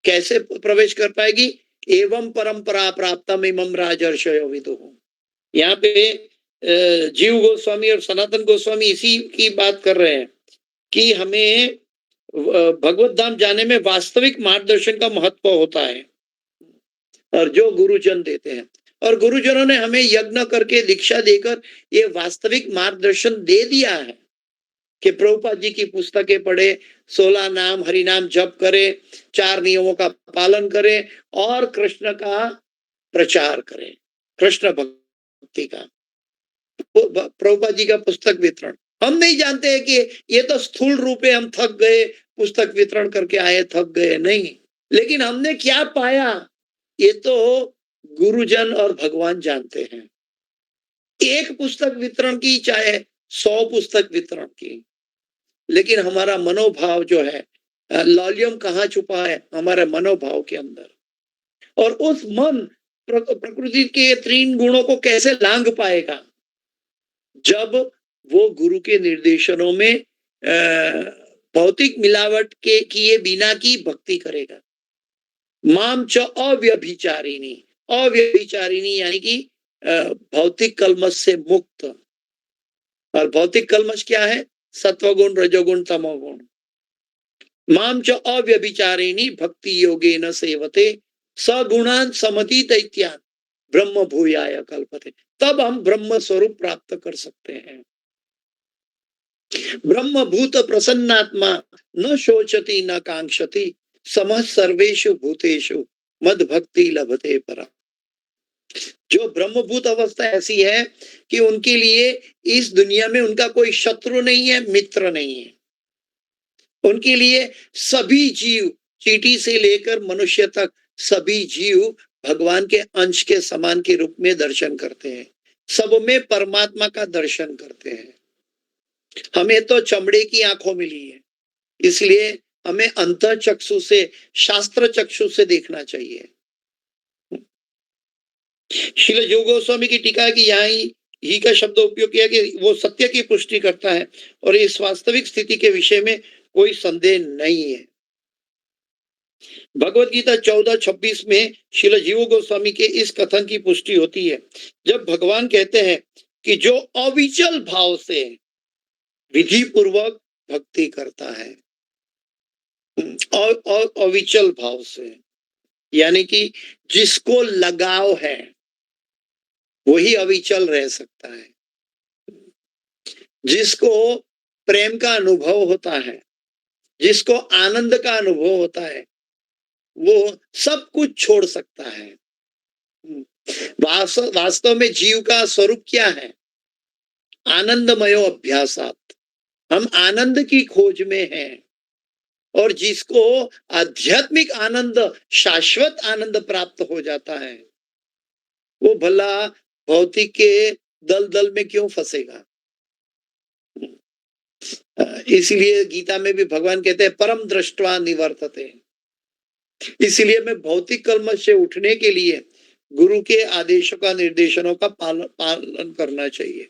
कैसे प्रवेश कर पाएगी? एवं परंपरा प्राप्तम इमं राजर्षयो विदुः। यहाँ पे जीव गोस्वामी और सनातन गोस्वामी इसी की बात कर रहे हैं कि हमें भगवत धाम जाने में वास्तविक मार्गदर्शन का महत्व होता है, और जो गुरुजन देते हैं, और गुरुजनों ने हमें यज्ञ करके दीक्षा देकर ये वास्तविक मार्गदर्शन दे दिया है कि प्रभुपाद जी की पुस्तकें पढ़े, 16 नाम हरि नाम जप करे, 4 नियमों का पालन करें और कृष्ण का प्रचार करें, कृष्ण भक्ति का। प्रभुपाद जी का पुस्तक वितरण हम नहीं जानते हैं कि ये तो स्थूल रूप है, हम थक गए, पुस्तक वितरण करके आए, थक गए, नहीं। लेकिन हमने क्या पाया, ये तो गुरुजन और भगवान जानते हैं। एक पुस्तक वितरण की चाहे 100 पुस्तक वितरण की, लेकिन हमारा मनोभाव जो है, लॉल्यूम कहाँ छुपा है? हमारे मनोभाव के अंदर। और उस मन प्रकृति के 3 गुणों को कैसे लांघ पाएगा? जब वो गुरु के निर्देशनों में भौतिक मिलावट के किए बिना की भक्ति करेगा। माम च अव्यभिचारिणी, अव्यभिचारिणी यानी कि भौतिक कलमश से मुक्त। और भौतिक कलमश क्या है? सत्वगुण, रजोगुण, तमोगुण। माम च अव्यभिचारिणी भक्ति योगेन सेवते सगुणान समतीत इत्यान ब्रह्म भूयाय कल्पते। तब हम ब्रह्म स्वरूप प्राप्त कर सकते हैं। ब्रह्म भूत प्रसन्नात्मा न शोचति न कांक्षति समः सर्वेषु भूतेषु मद भक्ति लभते परा। जो ब्रह्मभूत अवस्था ऐसी है कि उनके लिए इस दुनिया में उनका कोई शत्रु नहीं है, मित्र नहीं है। उनके लिए सभी जीव, चींटी से लेकर मनुष्य तक सभी जीव भगवान के अंश के समान के रूप में दर्शन करते हैं, सब में परमात्मा का दर्शन करते हैं। हमें तो चमड़े की आंखों मिली है, इसलिए हमें अंतः चक्षु से, शास्त्र चक्षु से देखना चाहिए। श्रील जीव गोस्वामी की टीका है कि यहाँ ही का शब्द उपयोग किया कि वो सत्य की पुष्टि करता है और इस वास्तविक स्थिति के विषय में कोई संदेह नहीं है। भगवत गीता 14:26 में श्रील जीव गोस्वामी के इस कथन की पुष्टि होती है, जब भगवान कहते हैं कि जो अविचल भाव से विधि पूर्वक भक्ति करता है, और अविचल भाव से यानी कि जिसको लगाव है वही अविचल रह सकता है। जिसको प्रेम का अनुभव होता है, जिसको आनंद का अनुभव होता है, वो सब कुछ छोड़ सकता है। वास्तव में जीव का स्वरूप क्या है? आनंदमयो अभ्यासात। हम आनंद की खोज में हैं, और जिसको आध्यात्मिक आनंद, शाश्वत आनंद प्राप्त हो जाता है, वो भला भौतिक के दलदल में क्यों फंसेगा? इसलिए गीता में भी भगवान कहते हैं परम दृष्टवा निवर्तते। इसलिए मैं भौतिक कलमश से उठने के लिए गुरु के आदेशों का, निर्देशनों का पालन करना चाहिए।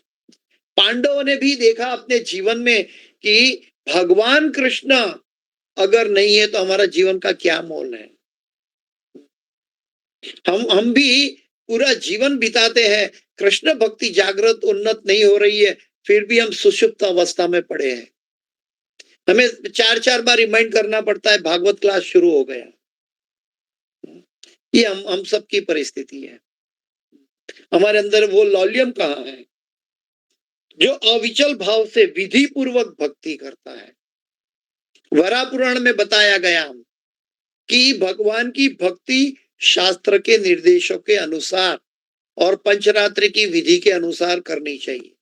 पांडवों ने भी देखा अपने जीवन में कि भगवान कृष्ण अगर नहीं है तो हमारा जीवन का क्या मोल है। हम भी पूरा जीवन बिताते हैं, कृष्ण भक्ति जागृत उन्नत नहीं हो रही है, फिर भी हम सुषुप्त अवस्था में पड़े हैं। हमें 4-4 बार रिमाइंड करना पड़ता है, भागवत क्लास शुरू हो गया। ये हम सबकी परिस्थिति है। हमारे अंदर वो लॉल्यूम कहाँ है जो अविचल भाव से विधि पूर्वक भक्ति करता है? वरा पुराण में बताया गया कि भगवान की भक्ति शास्त्र के निर्देशों के अनुसार और पंचरात्रि की विधि के अनुसार करनी चाहिए।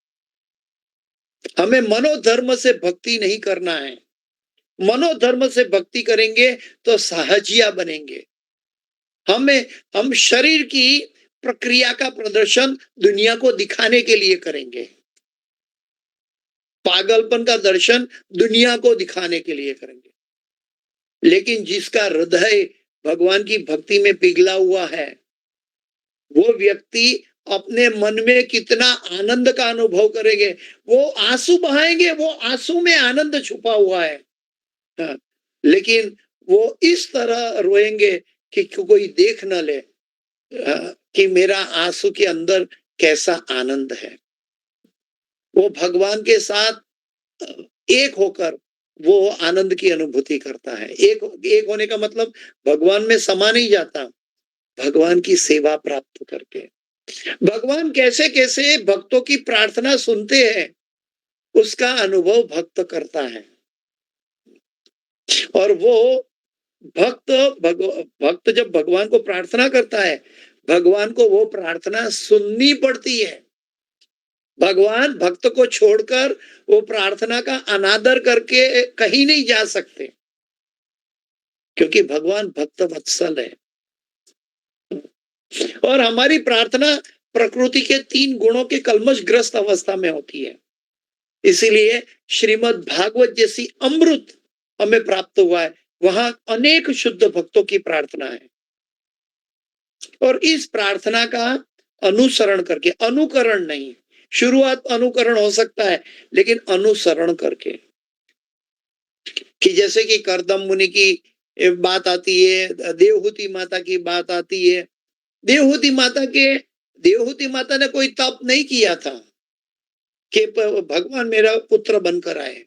हमें मनोधर्म से भक्ति नहीं करना है। मनोधर्म से भक्ति करेंगे तो सहजिया बनेंगे। हम शरीर की प्रक्रिया का प्रदर्शन दुनिया को दिखाने के लिए करेंगे। पागलपन का दर्शन दुनिया को दिखाने के लिए करेंगे। लेकिन जिसका हृदय भगवान की भक्ति में पिघला हुआ है, वो व्यक्ति अपने मन में कितना आनंद का अनुभव करेंगे। वो आंसू बहाएंगे, वो आंसू में आनंद छुपा हुआ है। हाँ, लेकिन वो इस तरह रोएंगे कि कोई देख न ले कि मेरा आंसू के अंदर कैसा आनंद है। वो भगवान के साथ एक होकर वो आनंद की अनुभूति करता है। एक होने का मतलब भगवान में समा नहीं जाता, भगवान की सेवा प्राप्त करके। भगवान कैसे कैसे भक्तों की प्रार्थना सुनते हैं, उसका अनुभव भक्त करता है। और वो भक्त जब भगवान को प्रार्थना करता है, भगवान को वो प्रार्थना सुननी पड़ती है। भगवान भक्त को छोड़कर वो प्रार्थना का अनादर करके कहीं नहीं जा सकते, क्योंकि भगवान भक्त वत्सल है। और हमारी प्रार्थना प्रकृति के 3 गुणों के कलमशग्रस्त अवस्था में होती है। इसीलिए श्रीमद् भागवत जैसी अमृत हमें प्राप्त हुआ है। वहां अनेक शुद्ध भक्तों की प्रार्थना है, और इस प्रार्थना का अनुसरण करके, अनुकरण नहीं, शुरुआत अनुकरण हो सकता है, लेकिन अनुसरण करके। कि जैसे कि करदम मुनि की बात आती है, देवहूति माता की बात आती है। देवहूति माता ने कोई तप नहीं किया था कि भगवान मेरा पुत्र बनकर आए,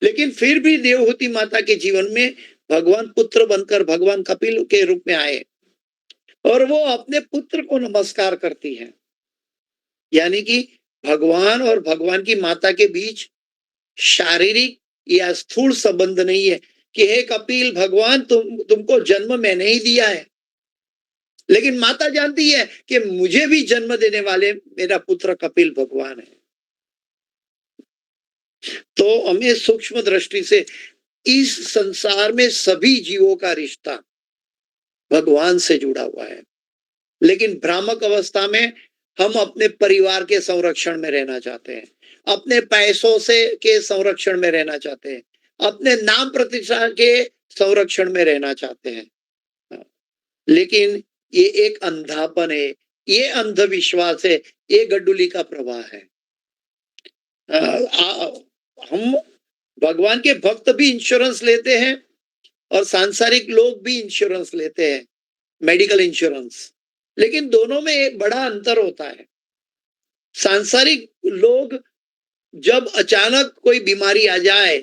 लेकिन फिर भी देवहूति माता के जीवन में भगवान पुत्र बनकर भगवान कपिल के रूप में आए, और वो अपने पुत्र को नमस्कार करती है। यानी कि भगवान और भगवान की माता के बीच शारीरिक या स्थूल संबंध नहीं है कि हे कपिल, भगवान तुमको जन्म मैंने ही दिया है। लेकिन माता जानती है कि मुझे भी जन्म देने वाले मेरा पुत्र कपिल भगवान है। तो हमें सूक्ष्म दृष्टि से इस संसार में सभी जीवों का रिश्ता भगवान से जुड़ा हुआ है। लेकिन भ्रामक अवस्था में हम अपने परिवार के संरक्षण में रहना चाहते हैं, अपने पैसों से के संरक्षण में रहना चाहते हैं, अपने नाम प्रतिष्ठा के संरक्षण में रहना चाहते हैं। लेकिन ये एक अंधापन है, ये अंधविश्वास है, ये गड्डुली का प्रवाह है। हम भगवान के भक्त भी इंश्योरेंस लेते हैं और सांसारिक लोग भी इंश्योरेंस लेते हैं, मेडिकल इंश्योरेंस। लेकिन दोनों में एक बड़ा अंतर होता है। सांसारिक लोग जब अचानक कोई बीमारी आ जाए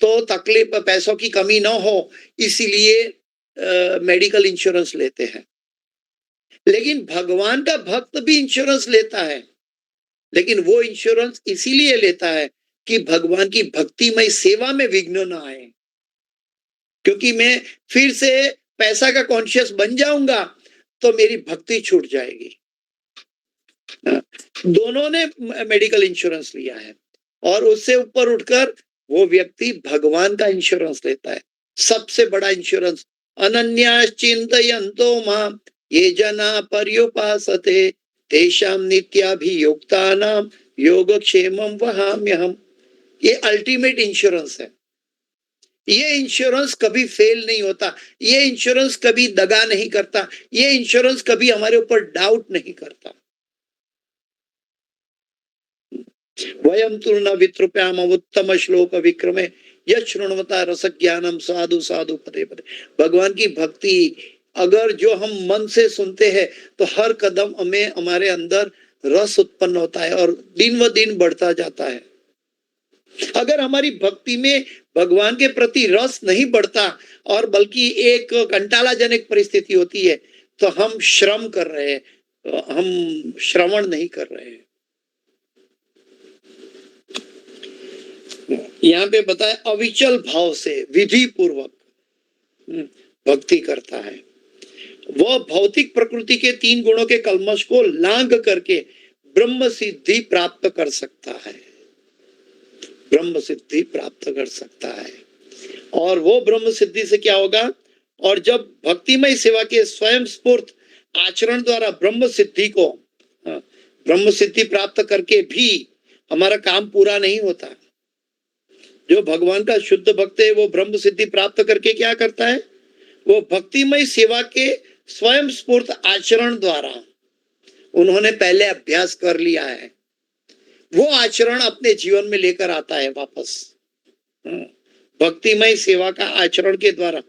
तो तकलीफ, पैसों की कमी ना हो, इसीलिए मेडिकल इंश्योरेंस लेते हैं। लेकिन भगवान का भक्त भी इंश्योरेंस लेता है, लेकिन वो इंश्योरेंस इसीलिए लेता है कि भगवान की भक्तिमय सेवा में विघ्न ना आए। क्योंकि मैं फिर से पैसा का कॉन्शियस बन जाऊंगा तो मेरी भक्ति छूट जाएगी। दोनों ने मेडिकल इंश्योरेंस लिया है, और उससे ऊपर उठकर वो व्यक्ति भगवान का इंश्योरेंस लेता है। सबसे बड़ा इंश्योरेंस, अनन्यास चिंतयन्तो माम ये जना पर्युपासते तेषां नित्याभियुक्तानां योगक्षेमं वहाम्यहम्। ये अल्टीमेट इंश्योरेंस है। ये इंश्योरेंस कभी फेल नहीं होता, ये इंश्योरेंस कभी दगा नहीं करता, ये इंश्योरेंस कभी हमारे ऊपर डाउट नहीं करता। वयम तु न वितृप्याम उत्तम श्लोक विक्रमे यृण्वता रस ज्ञानम साधु साधु पदे पदे। भगवान की भक्ति अगर जो हम मन से सुनते हैं तो हर कदम हमें हमारे अंदर रस उत्पन्न होता है और दिन व दिन बढ़ता जाता है। अगर हमारी भक्ति में भगवान के प्रति रस नहीं बढ़ता और बल्कि एक कंटालाजनक परिस्थिति होती है, तो हम श्रम कर रहे हैं, हम श्रवण नहीं कर रहे हैं। यहाँ पे बताया अविचल भाव से विधि पूर्वक भक्ति करता है। वह भौतिक प्रकृति के 3 गुणों के कल्मश को लांघ करके ब्रह्म सिद्धि प्राप्त कर सकता है, ब्रह्म सिद्धि प्राप्त कर सकता है। और वो ब्रह्म सिद्धि से क्या होगा, और जब भक्तिमय सेवा के स्वयं स्फूर्त आचरण द्वारा ब्रह्म सिद्धि को, ब्रह्म सिद्धि प्राप्त करके भी हमारा काम पूरा नहीं होता। जो भगवान का शुद्ध भक्त है वो ब्रह्म सिद्धि प्राप्त करके क्या करता है, वो भक्तिमय सेवा के स्वयं स्फूर्त आचरण द्वारा उन्होंने पहले अभ्यास कर लिया है, वो आचरण अपने जीवन में लेकर आता है वापस। भक्तिमय सेवा का आचरण के द्वारा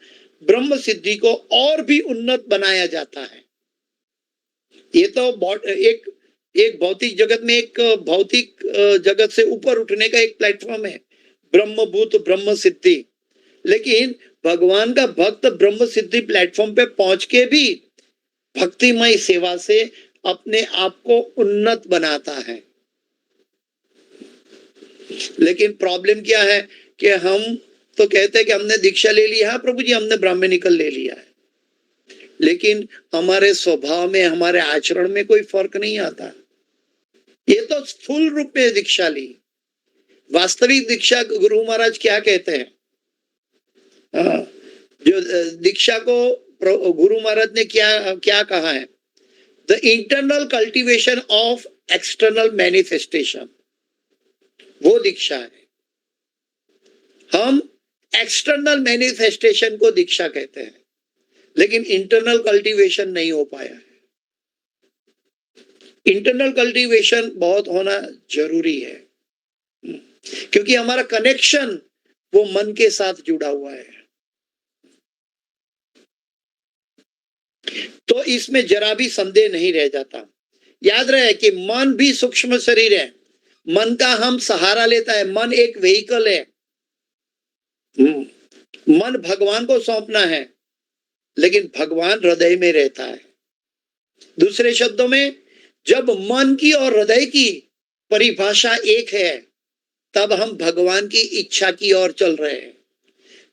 ब्रह्म सिद्धि को और भी उन्नत बनाया जाता है। ये तो एक भौतिक जगत में, एक भौतिक जगत से ऊपर उठने का एक प्लेटफॉर्म है, ब्रह्मभूत ब्रह्म सिद्धि। लेकिन भगवान का भक्त ब्रह्म सिद्धि प्लेटफॉर्म पे पहुंच के भी भक्तिमय सेवा से अपने आप को उन्नत बनाता है। लेकिन प्रॉब्लम क्या है कि हम तो कहते हैं कि हमने दीक्षा ले ली है, हाँ प्रभु जी हमने ब्राह्मणिकल ले लिया है, लेकिन हमारे स्वभाव में, हमारे आचरण में कोई फर्क नहीं आता। ये तो स्थूल रूप में दीक्षा ली, वास्तविक दीक्षा गुरु महाराज क्या कहते हैं, जो दीक्षा को गुरु महाराज ने क्या क्या कहा है, the internal cultivation of external manifestation, वो दीक्षा है। हम एक्सटर्नल मैनिफेस्टेशन को दीक्षा कहते हैं, लेकिन इंटरनल कल्टीवेशन नहीं हो पाया है। इंटरनल कल्टीवेशन बहुत होना जरूरी है, क्योंकि हमारा कनेक्शन वो मन के साथ जुड़ा हुआ है। तो इसमें जरा भी संदेह नहीं रह जाता। याद रहे कि मन भी सूक्ष्म शरीर है, मन का हम सहारा लेता है, मन एक व्हीकल है। मन भगवान को सौंपना है, लेकिन भगवान हृदय में रहता है। दूसरे शब्दों में, जब मन की और हृदय की परिभाषा एक है, तब हम भगवान की इच्छा की ओर चल रहे हैं।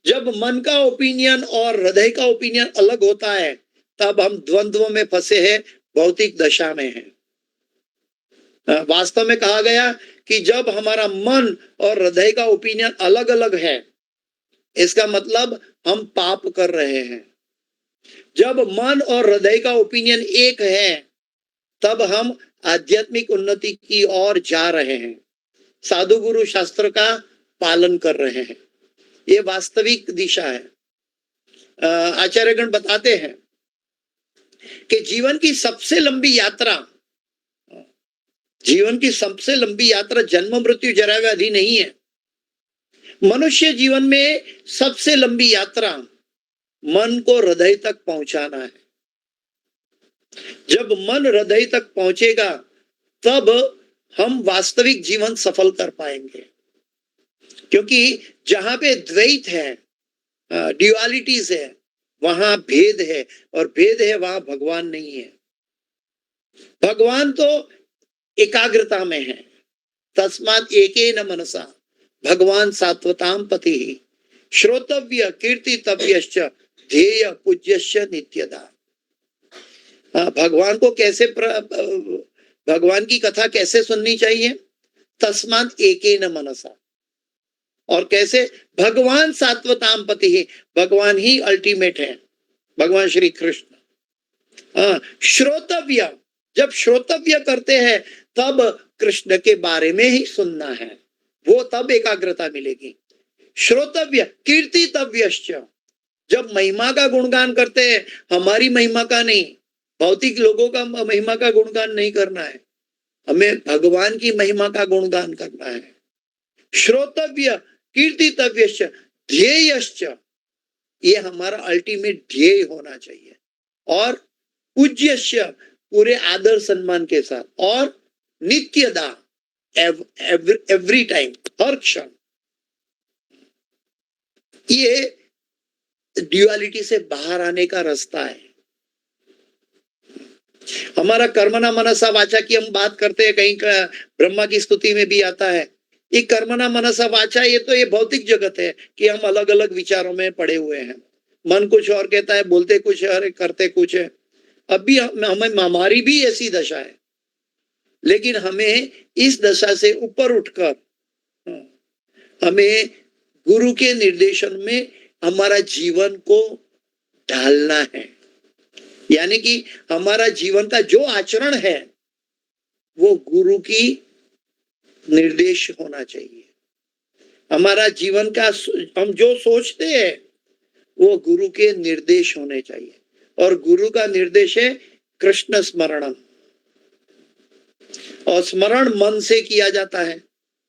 जब मन का ओपिनियन और हृदय का ओपिनियन अलग होता है, तब हम द्वंद्व में फंसे हैं, भौतिक दशा में हैं। वास्तव में कहा गया कि जब हमारा मन और हृदय का ओपिनियन अलग अलग है, इसका मतलब हम पाप कर रहे हैं। जब मन और हृदय का ओपिनियन एक है, तब हम आध्यात्मिक उन्नति की ओर जा रहे हैं, साधु गुरु शास्त्र का पालन कर रहे हैं। ये वास्तविक दिशा है। आचार्यगण बताते हैं कि जीवन की सबसे लंबी यात्रा जन्म मृत्यु जरा व्याधि नहीं है। मनुष्य जीवन में सबसे लंबी यात्रा मन को हृदय तक पहुंचाना है। जब मन हृदय तक पहुंचेगा, तब हम वास्तविक जीवन सफल कर पाएंगे। क्योंकि जहां पे द्वैत है, ड्युअलिटीज है, वहां भेद है, और भेद है वहां भगवान नहीं है। भगवान तो एकाग्रता में है। तस्मात् एकेन मनसा भगवान सात्वताम पति श्रोतव्य कीर्तितव्यश्च ध्येय पूज्यश्च नित्यदा। भगवान को कैसे भगवान की कथा कैसे सुननी चाहिए? तस्मात् एकेन मनसा। और कैसे? भगवान सात्वताम पति ही, भगवान ही अल्टीमेट है, भगवान श्री कृष्ण। श्रोतव्य, जब श्रोतव्य करते हैं तब कृष्ण के बारे में ही सुनना है, वो तब एकाग्रता मिलेगी। श्रोतव्य कीर्तितव्यश्च, जब महिमा का गुणगान करते हैं, हमारी महिमा का नहीं, भौतिक लोगों का महिमा का गुणगान नहीं करना है, हमें भगवान की महिमा का गुणगान करना है। श्रोतव्य कीर्तितव्यश्च ध्येयश्च, ये हमारा अल्टीमेट ध्येय होना चाहिए। और पूज्यश्च, पूरे आदर सम्मान के साथ। और नित्यदा, एवरी टाइम, हर क्षण। ये ड्युअलिटी से बाहर आने का रास्ता है। हमारा कर्मणा मनसा वाचा की हम बात करते हैं, कहीं का ब्रह्मा की स्तुति में भी आता है। ये कर्मणा मनसा वाचा, ये तो ये भौतिक जगत है कि हम अलग अलग विचारों में पड़े हुए हैं। मन कुछ और कहता है, बोलते कुछ है, करते कुछ है। अभी हमें हमारी भी ऐसी दशा है, लेकिन हमें इस दशा से ऊपर उठकर हमें गुरु के निर्देशन में हमारा जीवन को ढालना है। यानी कि हमारा जीवन का जो आचरण है वो गुरु की निर्देश होना चाहिए। हमारा जीवन का हम जो सोचते हैं वो गुरु के निर्देश होने चाहिए, और गुरु का निर्देश है कृष्ण स्मरणम। और स्मरण मन से किया जाता है,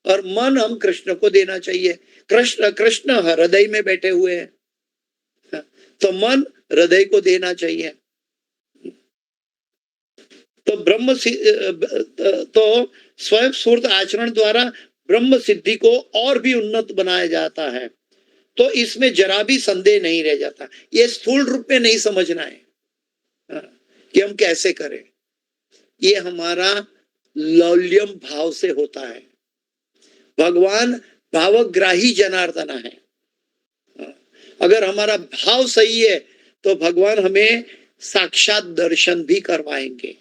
और मन हम कृष्ण को देना चाहिए। कृष्ण कृष्ण हृदय में बैठे हुए हैं, तो मन हृदय को देना चाहिए। तो तो स्वयं स्फूर्त आचरण द्वारा ब्रह्म सिद्धि को और भी उन्नत बनाया जाता है। तो इसमें जरा भी संदेह नहीं रह जाता। ये स्थूल रूप में नहीं समझना है कि हम कैसे करें। ये हमारा लौल्यम भाव से होता है। भगवान भावग्राही जनार्दन है। अगर हमारा भाव सही है तो भगवान हमें साक्षात दर्शन भी करवाएंगे।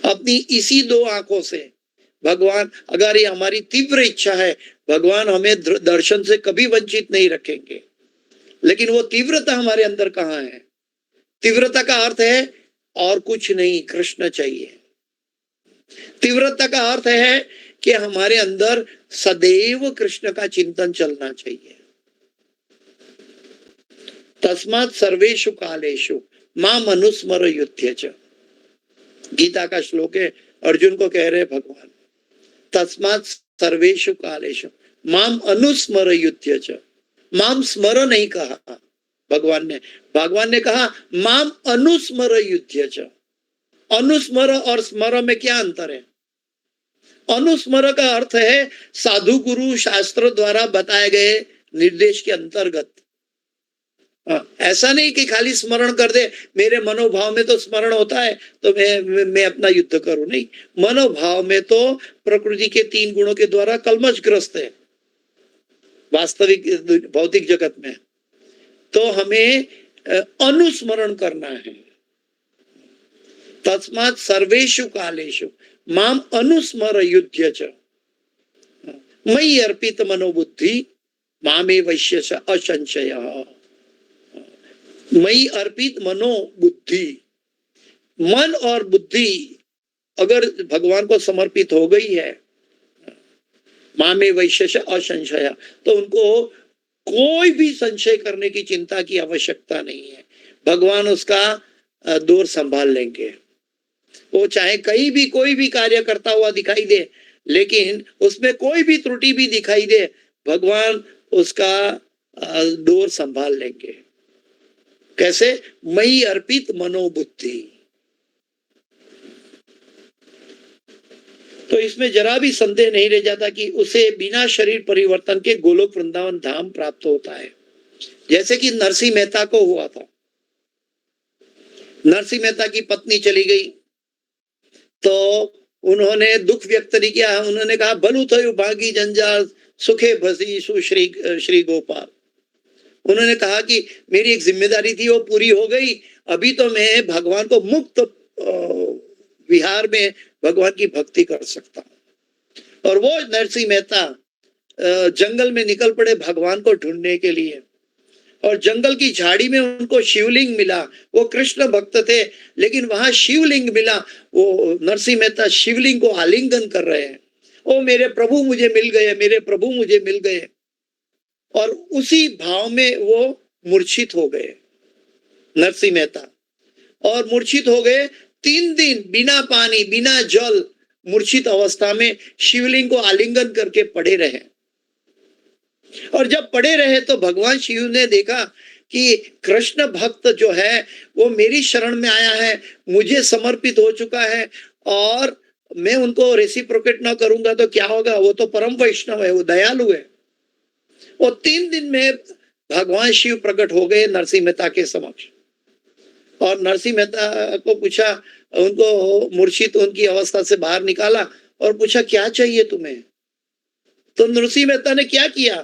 अपनी इसी दो आंखों से भगवान, अगर ये हमारी तीव्र इच्छा है, भगवान हमें दर्शन से कभी वंचित नहीं रखेंगे। लेकिन वो तीव्रता हमारे अंदर कहाँ है? तीव्रता का अर्थ है और कुछ नहीं, कृष्ण चाहिए। तीव्रता का अर्थ है कि हमारे अंदर सदैव कृष्ण का चिंतन चलना चाहिए। तस्मात् सर्वेषु कालेषु माम अनुस्मर युध्यच। गीता का श्लोक है, अर्जुन को कह रहे भगवान, तस्मात् सर्वेषु कालेषु माम अनुस्मर युध्यच। माम स्मर नहीं कहा भगवान ने कहा माम अनुस्मर युध्यच। अनुस्मर और स्मर में क्या अंतर है? अनुस्मर का अर्थ है साधु गुरु शास्त्र द्वारा बताए गए निर्देश के अंतर्गत। ऐसा नहीं कि खाली स्मरण कर दे, मेरे मनोभाव में तो स्मरण होता है तो मैं अपना युद्ध करूं। नहीं, मनोभाव में तो प्रकृति के 3 गुणों के द्वारा कलमशग्रस्त है वास्तविक भौतिक जगत में। तो हमें अनुस्मरण करना है। तस्मात् सर्वेषु कालेषु माम अनुस्मर युध्यच मयि अर्पित मनोबुद्धि मामे वैश्यस असंशयः। मयि अर्पित मनोबुद्धि, मन और बुद्धि अगर भगवान को समर्पित हो गई है, मामे वैश्यस असंशय, तो उनको कोई भी संशय करने की चिंता की आवश्यकता नहीं है। भगवान उसका दौर संभाल लेंगे। वो चाहे कहीं भी कोई भी कार्य करता हुआ दिखाई दे, लेकिन उसमें कोई भी त्रुटि भी दिखाई दे, भगवान उसका दौर संभाल लेंगे। कैसे? मयि अर्पित मनोबुद्धि। तो इसमें जरा भी संदेह नहीं रह जाता कि उसे बिना शरीर परिवर्तन के गोलोक वृंदावन धाम प्राप्त होता है, जैसे कि नरसिंह मेहता को हुआ था। नरसिंह मेहता की पत्नी चली गई तो उन्होंने दुख व्यक्त नहीं किया। उन्होंने कहा भलू थयु भागी जंजाल सुखे भसी श्री गोपाल। उन्होंने कहा कि मेरी एक जिम्मेदारी थी वो पूरी हो गई, अभी तो मैं भगवान को मुक्त विहार में भगवान की भक्ति कर सकता हूं। और वो नरसिंह मेहता जंगल में निकल पड़े भगवान को ढूंढने के लिए, और जंगल की झाड़ी में उनको शिवलिंग मिला। वो कृष्ण भक्त थे, लेकिन वहां शिवलिंग मिला। वो नरसिंह मेहता शिवलिंग को आलिंगन कर रहे हैं, ओ मेरे प्रभु मुझे मिल गए, मेरे प्रभु मुझे मिल गए। और उसी भाव में वो मूर्छित हो गए नरसिंह मेहता, और मूर्छित हो गए। 3 दिन बिना पानी बिना जल मूर्छित अवस्था में शिवलिंग को आलिंगन करके पड़े रहे। और जब पड़े रहे तो भगवान शिव ने देखा कि कृष्ण भक्त जो है वो मेरी शरण में आया है, मुझे समर्पित हो चुका है, और मैं उनको रेसिप्रोकेट ना करूंगा तो क्या होगा? वो तो परम वैष्णव है, वो दयालु है। वो 3 दिन में भगवान शिव प्रकट हो गए नरसिंह मेहता के समक्ष, और नरसिंह मेहता को पूछा, उनको मूर्छित उनकी अवस्था से बाहर निकाला और पूछा क्या चाहिए तुम्हें? तो नरसिंह मेहता ने क्या किया?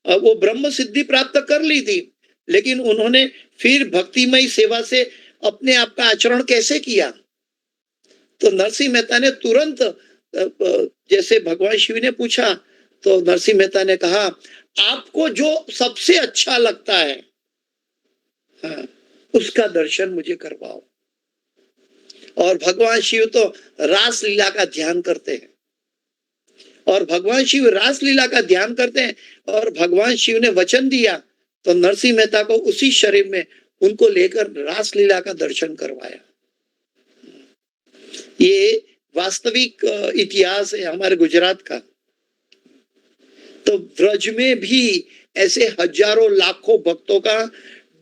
वो ब्रह्म सिद्धि प्राप्त कर ली थी, लेकिन उन्होंने फिर भक्तिमय सेवा से अपने आप का आचरण कैसे किया? तो नरसिंह मेहता ने तुरंत जैसे भगवान शिव ने पूछा तो नरसिंह मेहता ने कहा, आपको जो सबसे अच्छा लगता है, हाँ, उसका दर्शन मुझे करवाओ। और भगवान शिव तो रास लीला का ध्यान करते हैं, और भगवान शिव रास लीला का ध्यान करते हैं, और भगवान शिव ने वचन दिया तो नरसिंह मेहता को उसी शरीर में उनको लेकर रास लीला का दर्शन करवाया। ये वास्तविक इतिहास है हमारे गुजरात का। तो ब्रज में भी ऐसे हजारों लाखों भक्तों का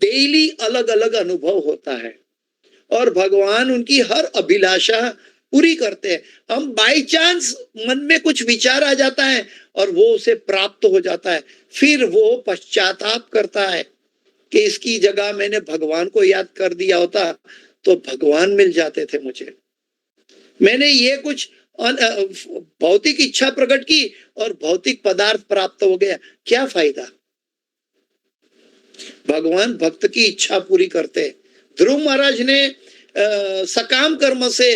डेली अलग अलग अनुभव होता है, और भगवान उनकी हर अभिलाषा पूरी करते हैं। हम बाय चांस मन में कुछ विचार आ जाता है और वो उसे प्राप्त हो जाता है, फिर वो पश्चाताप करता है कि इसकी जगह मैंने भगवान को याद कर दिया होता तो भगवान मिल जाते थे मुझे। मैंने ये कुछ भौतिक इच्छा प्रकट की और भौतिक पदार्थ प्राप्त हो गया, क्या फायदा? भगवान भक्त की इच्छा पूरी करते हैं। ध्रुव महाराज ने सकाम कर्म से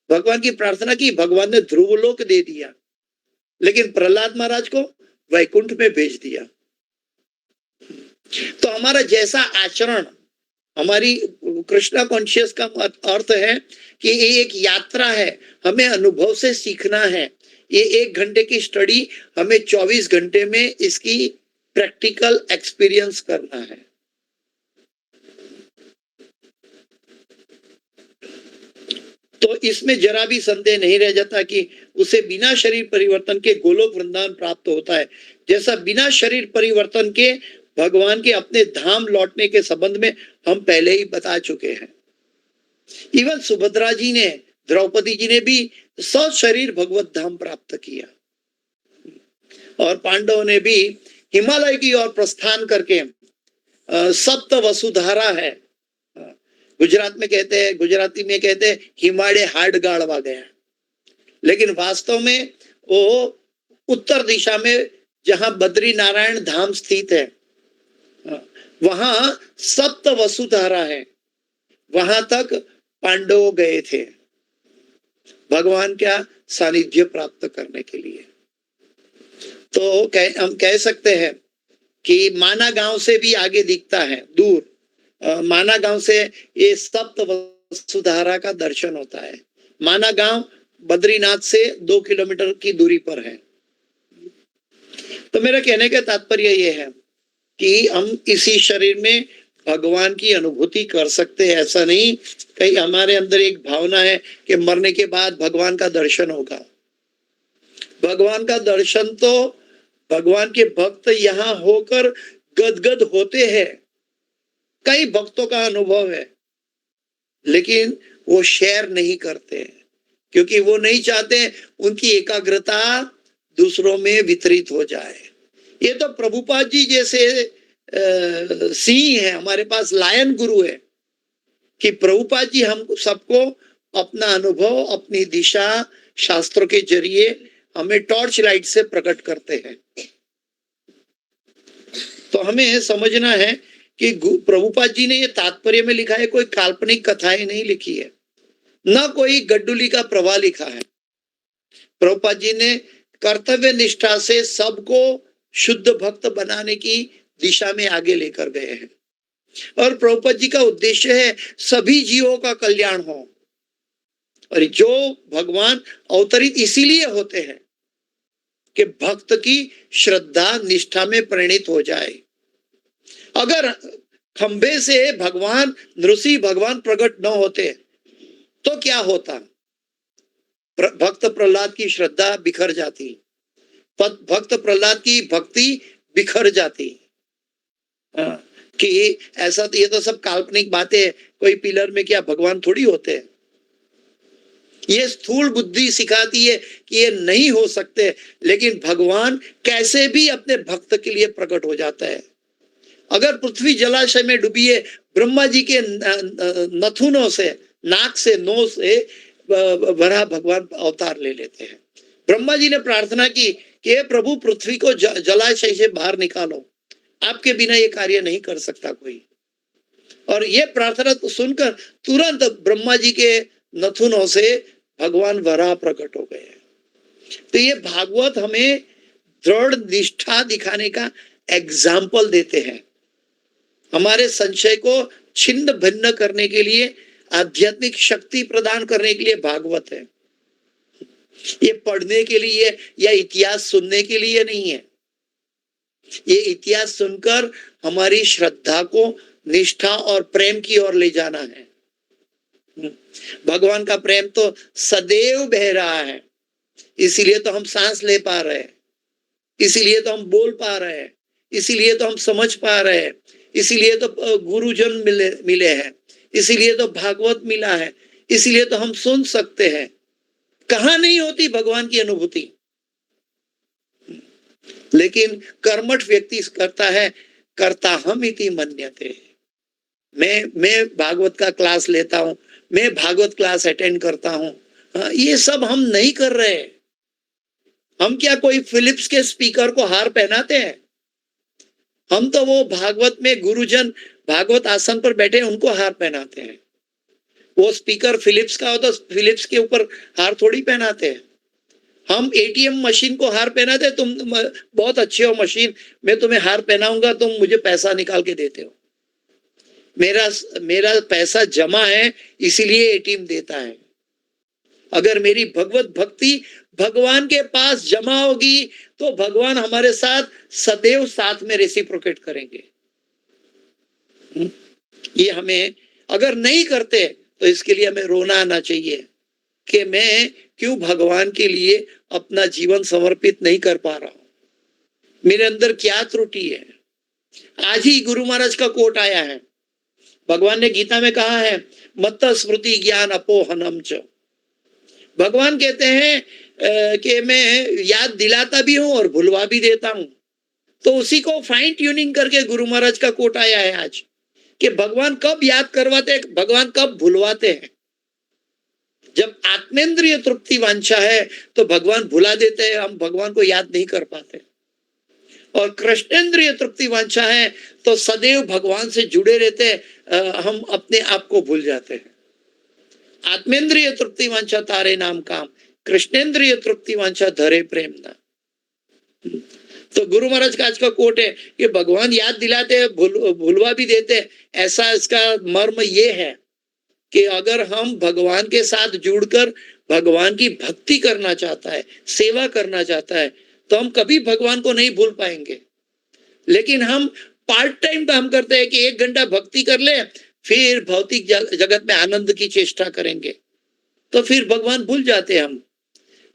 भगवान की प्रार्थना की, भगवान ने ध्रुवलोक दे दिया, लेकिन प्रहलाद महाराज को वैकुंठ में भेज दिया। तो हमारा जैसा आचरण, हमारी कृष्णा कॉन्शियस का अर्थ है कि ये एक यात्रा है, हमें अनुभव से सीखना है। ये 1 घंटे की स्टडी हमें 24 घंटे में इसकी प्रैक्टिकल एक्सपीरियंस करना है। तो इसमें जरा भी संदेह नहीं रह जाता कि उसे बिना शरीर परिवर्तन के गोलोक वृंदावन प्राप्त होता है, जैसा बिना शरीर परिवर्तन के भगवान के अपने धाम लौटने के संबंध में हम पहले ही बता चुके हैं। इवन सुभद्रा जी ने, द्रौपदी जी ने भी सशरीर भगवत धाम प्राप्त किया, और पांडवों ने भी हिमालय की ओर प्रस्थान करके सप्त वसुधारा है, गुजरात में कहते हैं, गुजराती में कहते हैं हिमाड़े हाड गाड़वा गया, लेकिन वास्तव में वो उत्तर दिशा में जहां बद्री नारायण धाम स्थित है वहां सप्त वसुधारा है, वहां तक पांडव गए थे भगवान का सानिध्य प्राप्त करने के लिए। तो हम कह सकते हैं कि माना गांव से भी आगे दिखता है, दूर माना गांव से ये सप्त वसुधारा का दर्शन होता है। माना गांव बद्रीनाथ से 2 किलोमीटर की दूरी पर है। तो मेरा कहने का तात्पर्य ये है कि हम इसी शरीर में भगवान की अनुभूति कर सकते हैं। ऐसा नहीं कहीं हमारे अंदर एक भावना है कि मरने के बाद भगवान का दर्शन होगा। भगवान का दर्शन तो भगवान के भक्त यहाँ होकर गदगद होते हैं। कई भक्तों का अनुभव है, लेकिन वो शेयर नहीं करते हैं, क्योंकि वो नहीं चाहते उनकी एकाग्रता दूसरों में वितरित हो जाए। ये तो प्रभुपाद जी जैसे सिंह है, हमारे पास लायन गुरु है कि प्रभुपाद जी हम सबको अपना अनुभव, अपनी दिशा शास्त्रों के जरिए हमें टॉर्च लाइट से प्रकट करते हैं। तो हमें समझना है कि प्रभुपाद जी ने ये तात्पर्य में लिखा है, कोई काल्पनिक कथाएं नहीं लिखी है, न कोई गड्डुली का प्रवाह लिखा है। प्रभुपाद जी ने कर्तव्य निष्ठा से सबको शुद्ध भक्त बनाने की दिशा में आगे लेकर गए हैं, और प्रभुपाद जी का उद्देश्य है सभी जीवों का कल्याण हो। और जो भगवान अवतरित इसीलिए होते हैं कि भक्त की श्रद्धा निष्ठा में परिणित हो जाए। अगर खंबे से भगवान नृसिंह भगवान प्रकट न होते तो क्या होता? भक्त प्रहलाद की श्रद्धा बिखर जाती, भक्त प्रहलाद की भक्ति बिखर जाती। कि ऐसा तो ये तो सब काल्पनिक बातें, कोई पिलर में क्या भगवान थोड़ी होते हैं। ये स्थूल बुद्धि सिखाती है कि ये नहीं हो सकते, लेकिन भगवान कैसे भी अपने भक्त के लिए प्रकट हो जाता है। अगर पृथ्वी जलाशय में डूबी है, ब्रह्मा जी के नथुनों से, नाक से, नोह से भरा भगवान अवतार ले लेते हैं। ब्रह्मा जी ने प्रार्थना की कि हे प्रभु पृथ्वी को जलाशय से बाहर निकालो, आपके बिना ये कार्य नहीं कर सकता कोई। और ये प्रार्थना तो सुनकर तुरंत ब्रह्मा जी के नथुनों से भगवान वराह प्रकट हो गए। तो ये भागवत हमें दृढ़ निष्ठा दिखाने का एग्जाम्पल देते हैं, हमारे संशय को छिन्न भिन्न करने के लिए, आध्यात्मिक शक्ति प्रदान करने के लिए भागवत है। ये पढ़ने के लिए या इतिहास सुनने के लिए नहीं है। ये इतिहास सुनकर हमारी श्रद्धा को निष्ठा और प्रेम की ओर ले जाना है। भगवान का प्रेम तो सदैव बह रहा है, इसीलिए तो हम सांस ले पा रहे हैं, इसीलिए तो हम बोल पा रहे हैं, इसीलिए तो हम समझ पा रहे हैं, इसीलिए तो गुरुजन मिले हैं, इसीलिए तो भागवत मिला है, इसीलिए तो हम सुन सकते हैं। कहाँ नहीं होती भगवान की अनुभूति। लेकिन कर्मठ व्यक्ति करता है, करता हम इति मन्यते। मैं भागवत का क्लास लेता हूं, मैं भागवत क्लास अटेंड करता हूं, ये सब हम नहीं कर रहे। हम क्या कोई फिलिप्स के स्पीकर को हार पहनाते हैं? हम तो वो भागवत में गुरुजन भागवत आसन पर बैठे उनको हार पहनाते हैं। वो स्पीकर फिलिप्स का हो तो फिलिप्स के ऊपर हार थोड़ी पहनाते हैं। हम एटीएम मशीन को हार पहनाते, तुम बहुत अच्छे हो मशीन, मैं तुम्हें हार पहनाऊंगा, तुम मुझे पैसा निकाल के देते हो। मेरा पैसा जमा है इसीलिए एटीएम देता है। अगर मेरी भगवत भक्ति भगवान के पास जमा होगी तो भगवान हमारे साथ सदैव साथ में रेसिप्रोकेट करेंगे। ये हमें अगर नहीं करते तो इसके लिए हमें रोना आना चाहिए कि मैं क्यों भगवान के लिए अपना जीवन समर्पित नहीं कर पा रहा हूं, मेरे अंदर क्या त्रुटि है। आज ही गुरु महाराज का कोट आया है, भगवान ने गीता में कहा है, मत्त स्मृति ज्ञान अपोहनम च। भगवान कहते हैं कि मैं याद दिलाता भी हूं और भुलवा भी देता हूं। तो उसी को फाइन ट्यूनिंग करके गुरु महाराज का कोट आया है आज कि भगवान कब याद करवाते हैं, भगवान कब भुलवाते हैं। जब आत्मेंद्रिय तृप्ति वांछा है तो भगवान भुला देते हैं, हम भगवान को याद नहीं कर पाते। और कृष्णेंद्रिय तृप्ति वांछा है तो सदैव भगवान से जुड़े रहते हैं, हम अपने आप को भूल जाते हैं। आत्मेंद्रिय तृप्ति वांछा तारे नाम काम, कृष्णेंद्रिय तृप्ति वांछा धरे प्रेम ना। तो गुरु महाराज का आज का कोट है कि भगवान याद दिलाते हैं, भुलवा भी देते हैं। ऐसा इसका मर्म ये है कि अगर हम भगवान के साथ जुड़कर भगवान की भक्ति करना चाहता है, सेवा करना चाहता है, तो हम कभी भगवान को नहीं भूल पाएंगे। लेकिन हम पार्ट टाइम काम करते हैं कि 1 घंटा भक्ति कर ले, फिर भौतिक जगत में आनंद की चेष्टा करेंगे, तो फिर भगवान भूल जाते हैं।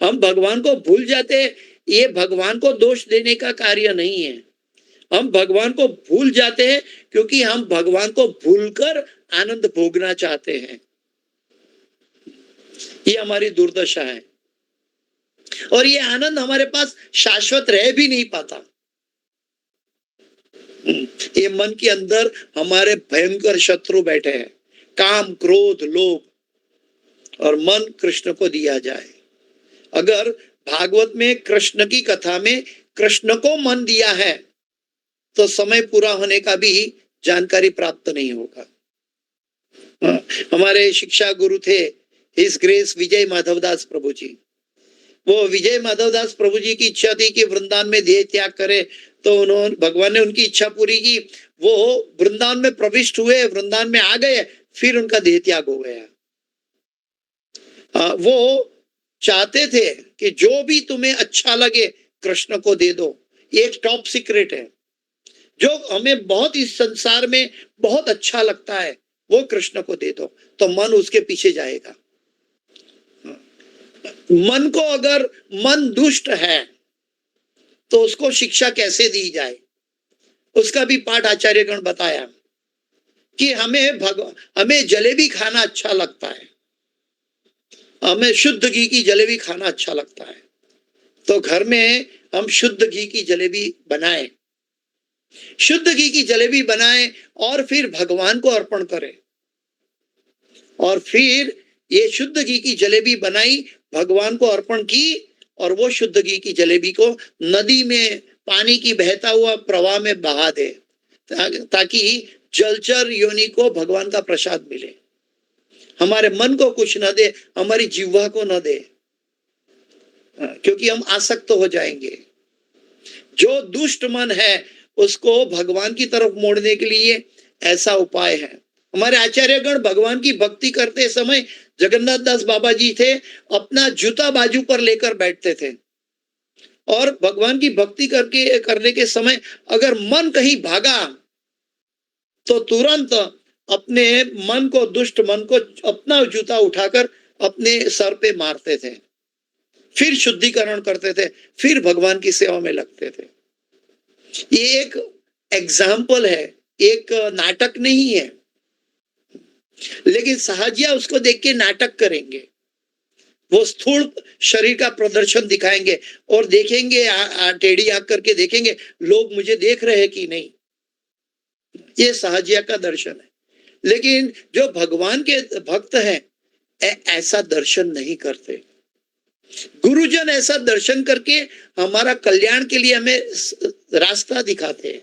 हम भगवान को भूल जाते हैं। ये भगवान को दोष देने का कार्य नहीं है, हम भगवान को भूल जाते हैं क्योंकि हम भगवान को भूलकर आनंद भोगना चाहते हैं। ये हमारी दुर्दशा है और ये आनंद हमारे पास शाश्वत रह भी नहीं पाता। ये मन के अंदर हमारे भयंकर शत्रु बैठे हैं, काम, क्रोध, लोभ, और मन कृष्ण को दिया जाए। अगर भागवत में कृष्ण की कथा में कृष्ण को मन दिया है तो समय पूरा होने का भी जानकारी प्राप्त नहीं होगा। हमारे शिक्षा गुरु थे हिज ग्रेस विजय माधवदास प्रभु जी। वो विजय माधवदास प्रभु जी की इच्छा थी कि वृंदावन में देह त्याग करे, तो उन्होंने, भगवान ने उनकी इच्छा पूरी की। वो वृंदावन में प्रविष्ट हुए, वृंदावन में आ गए, फिर उनका देह त्याग हो गया। वो चाहते थे कि जो भी तुम्हें अच्छा लगे कृष्ण को दे दो। ये एक टॉप सीक्रेट है, जो हमें बहुत इस संसार में बहुत अच्छा लगता है वो कृष्ण को दे दो, तो मन उसके पीछे जाएगा। मन को, अगर मन दुष्ट है तो उसको शिक्षा कैसे दी जाए, उसका भी पाठ आचार्यगण बताया कि हमें जलेबी खाना अच्छा लगता है, हमें शुद्ध घी की जलेबी खाना अच्छा लगता है, तो घर में हम शुद्ध घी की जलेबी बनाएं, शुद्ध घी की जलेबी बनाएं और फिर भगवान को अर्पण करें। और फिर ये शुद्ध घी की जलेबी बनाई, भगवान को अर्पण की, और वो शुद्ध घी की जलेबी को नदी में पानी की बहता हुआ प्रवाह में बहा दे, ताकि जलचर योनि को भगवान का प्रसाद मिले। हमारे मन को कुछ न दे, हमारी जिह्वा को न दे, क्योंकि हम आसक्त हो जाएंगे। जो दुष्ट मन है उसको भगवान की तरफ मोड़ने के लिए ऐसा उपाय है। हमारे आचार्यगण भगवान की भक्ति करते समय, जगन्नाथ दास बाबा जी थे, अपना जूता बाजू पर लेकर बैठते थे और भगवान की भक्ति करने के समय अगर मन कहीं भागा तो तुरंत अपने मन को, दुष्ट मन को अपना जूता उठाकर अपने सर पे मारते थे, फिर शुद्धिकरण करते थे, फिर भगवान की सेवा में लगते थे। ये एक एग्जाम्पल है, एक नाटक नहीं है। लेकिन सहजिया उसको देख के नाटक करेंगे, वो स्थूल शरीर का प्रदर्शन दिखाएंगे और देखेंगे, टेढ़ी आंख करके देखेंगे लोग मुझे देख रहे हैं कि नहीं। ये सहजिया का दर्शन है। लेकिन जो भगवान के भक्त हैं ऐसा दर्शन नहीं करते। गुरुजन ऐसा दर्शन करके हमारा कल्याण के लिए हमें रास्ता दिखाते हैं,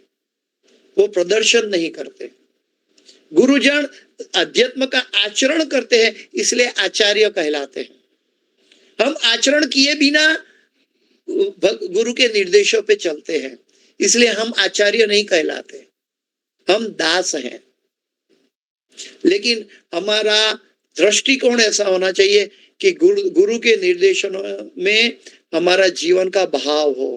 वो प्रदर्शन नहीं करते। गुरुजन अध्यात्म का आचरण करते हैं, इसलिए आचार्य कहलाते हैं। हम आचरण किए बिना गुरु के निर्देशों पे चलते हैं, इसलिए हम आचार्य नहीं कहलाते, हम दास हैं। लेकिन हमारा दृष्टिकोण ऐसा होना चाहिए कि गुरु के निर्देशन में हमारा जीवन का भाव हो।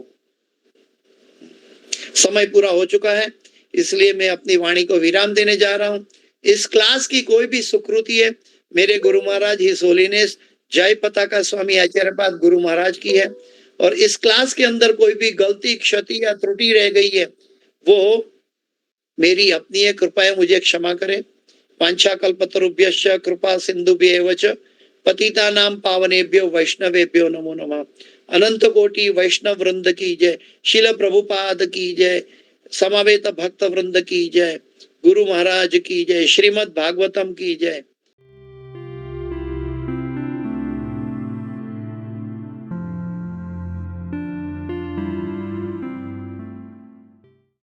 समय पूरा हो चुका है, इसलिए मैं अपनी वाणी को विराम देने जा रहा हूं। इस क्लास की कोई भी सुकृति है, मेरे गुरु महाराज हिज होलीनेस जय पताका स्वामी आचार्यपाद गुरु महाराज की है, और इस क्लास के अंदर कोई भी गलती, क्षति या त्रुटि रह गई है वो मेरी अपनी है, कृपया मुझे क्षमा करें। वाञ्छाकल्पतरुभ्यश्च कृपा सिन्धुभ्येव च पतितानां पावनेभ्यो वैष्णवेभ्यो नमो नमः। अनंत कोटि वैष्णव वृंद की जय, शिल प्रभुपाद की जय, समवेत भक्त वृंद की जय, गुरु महाराज की जय, श्रीमद् भागवतम की जय।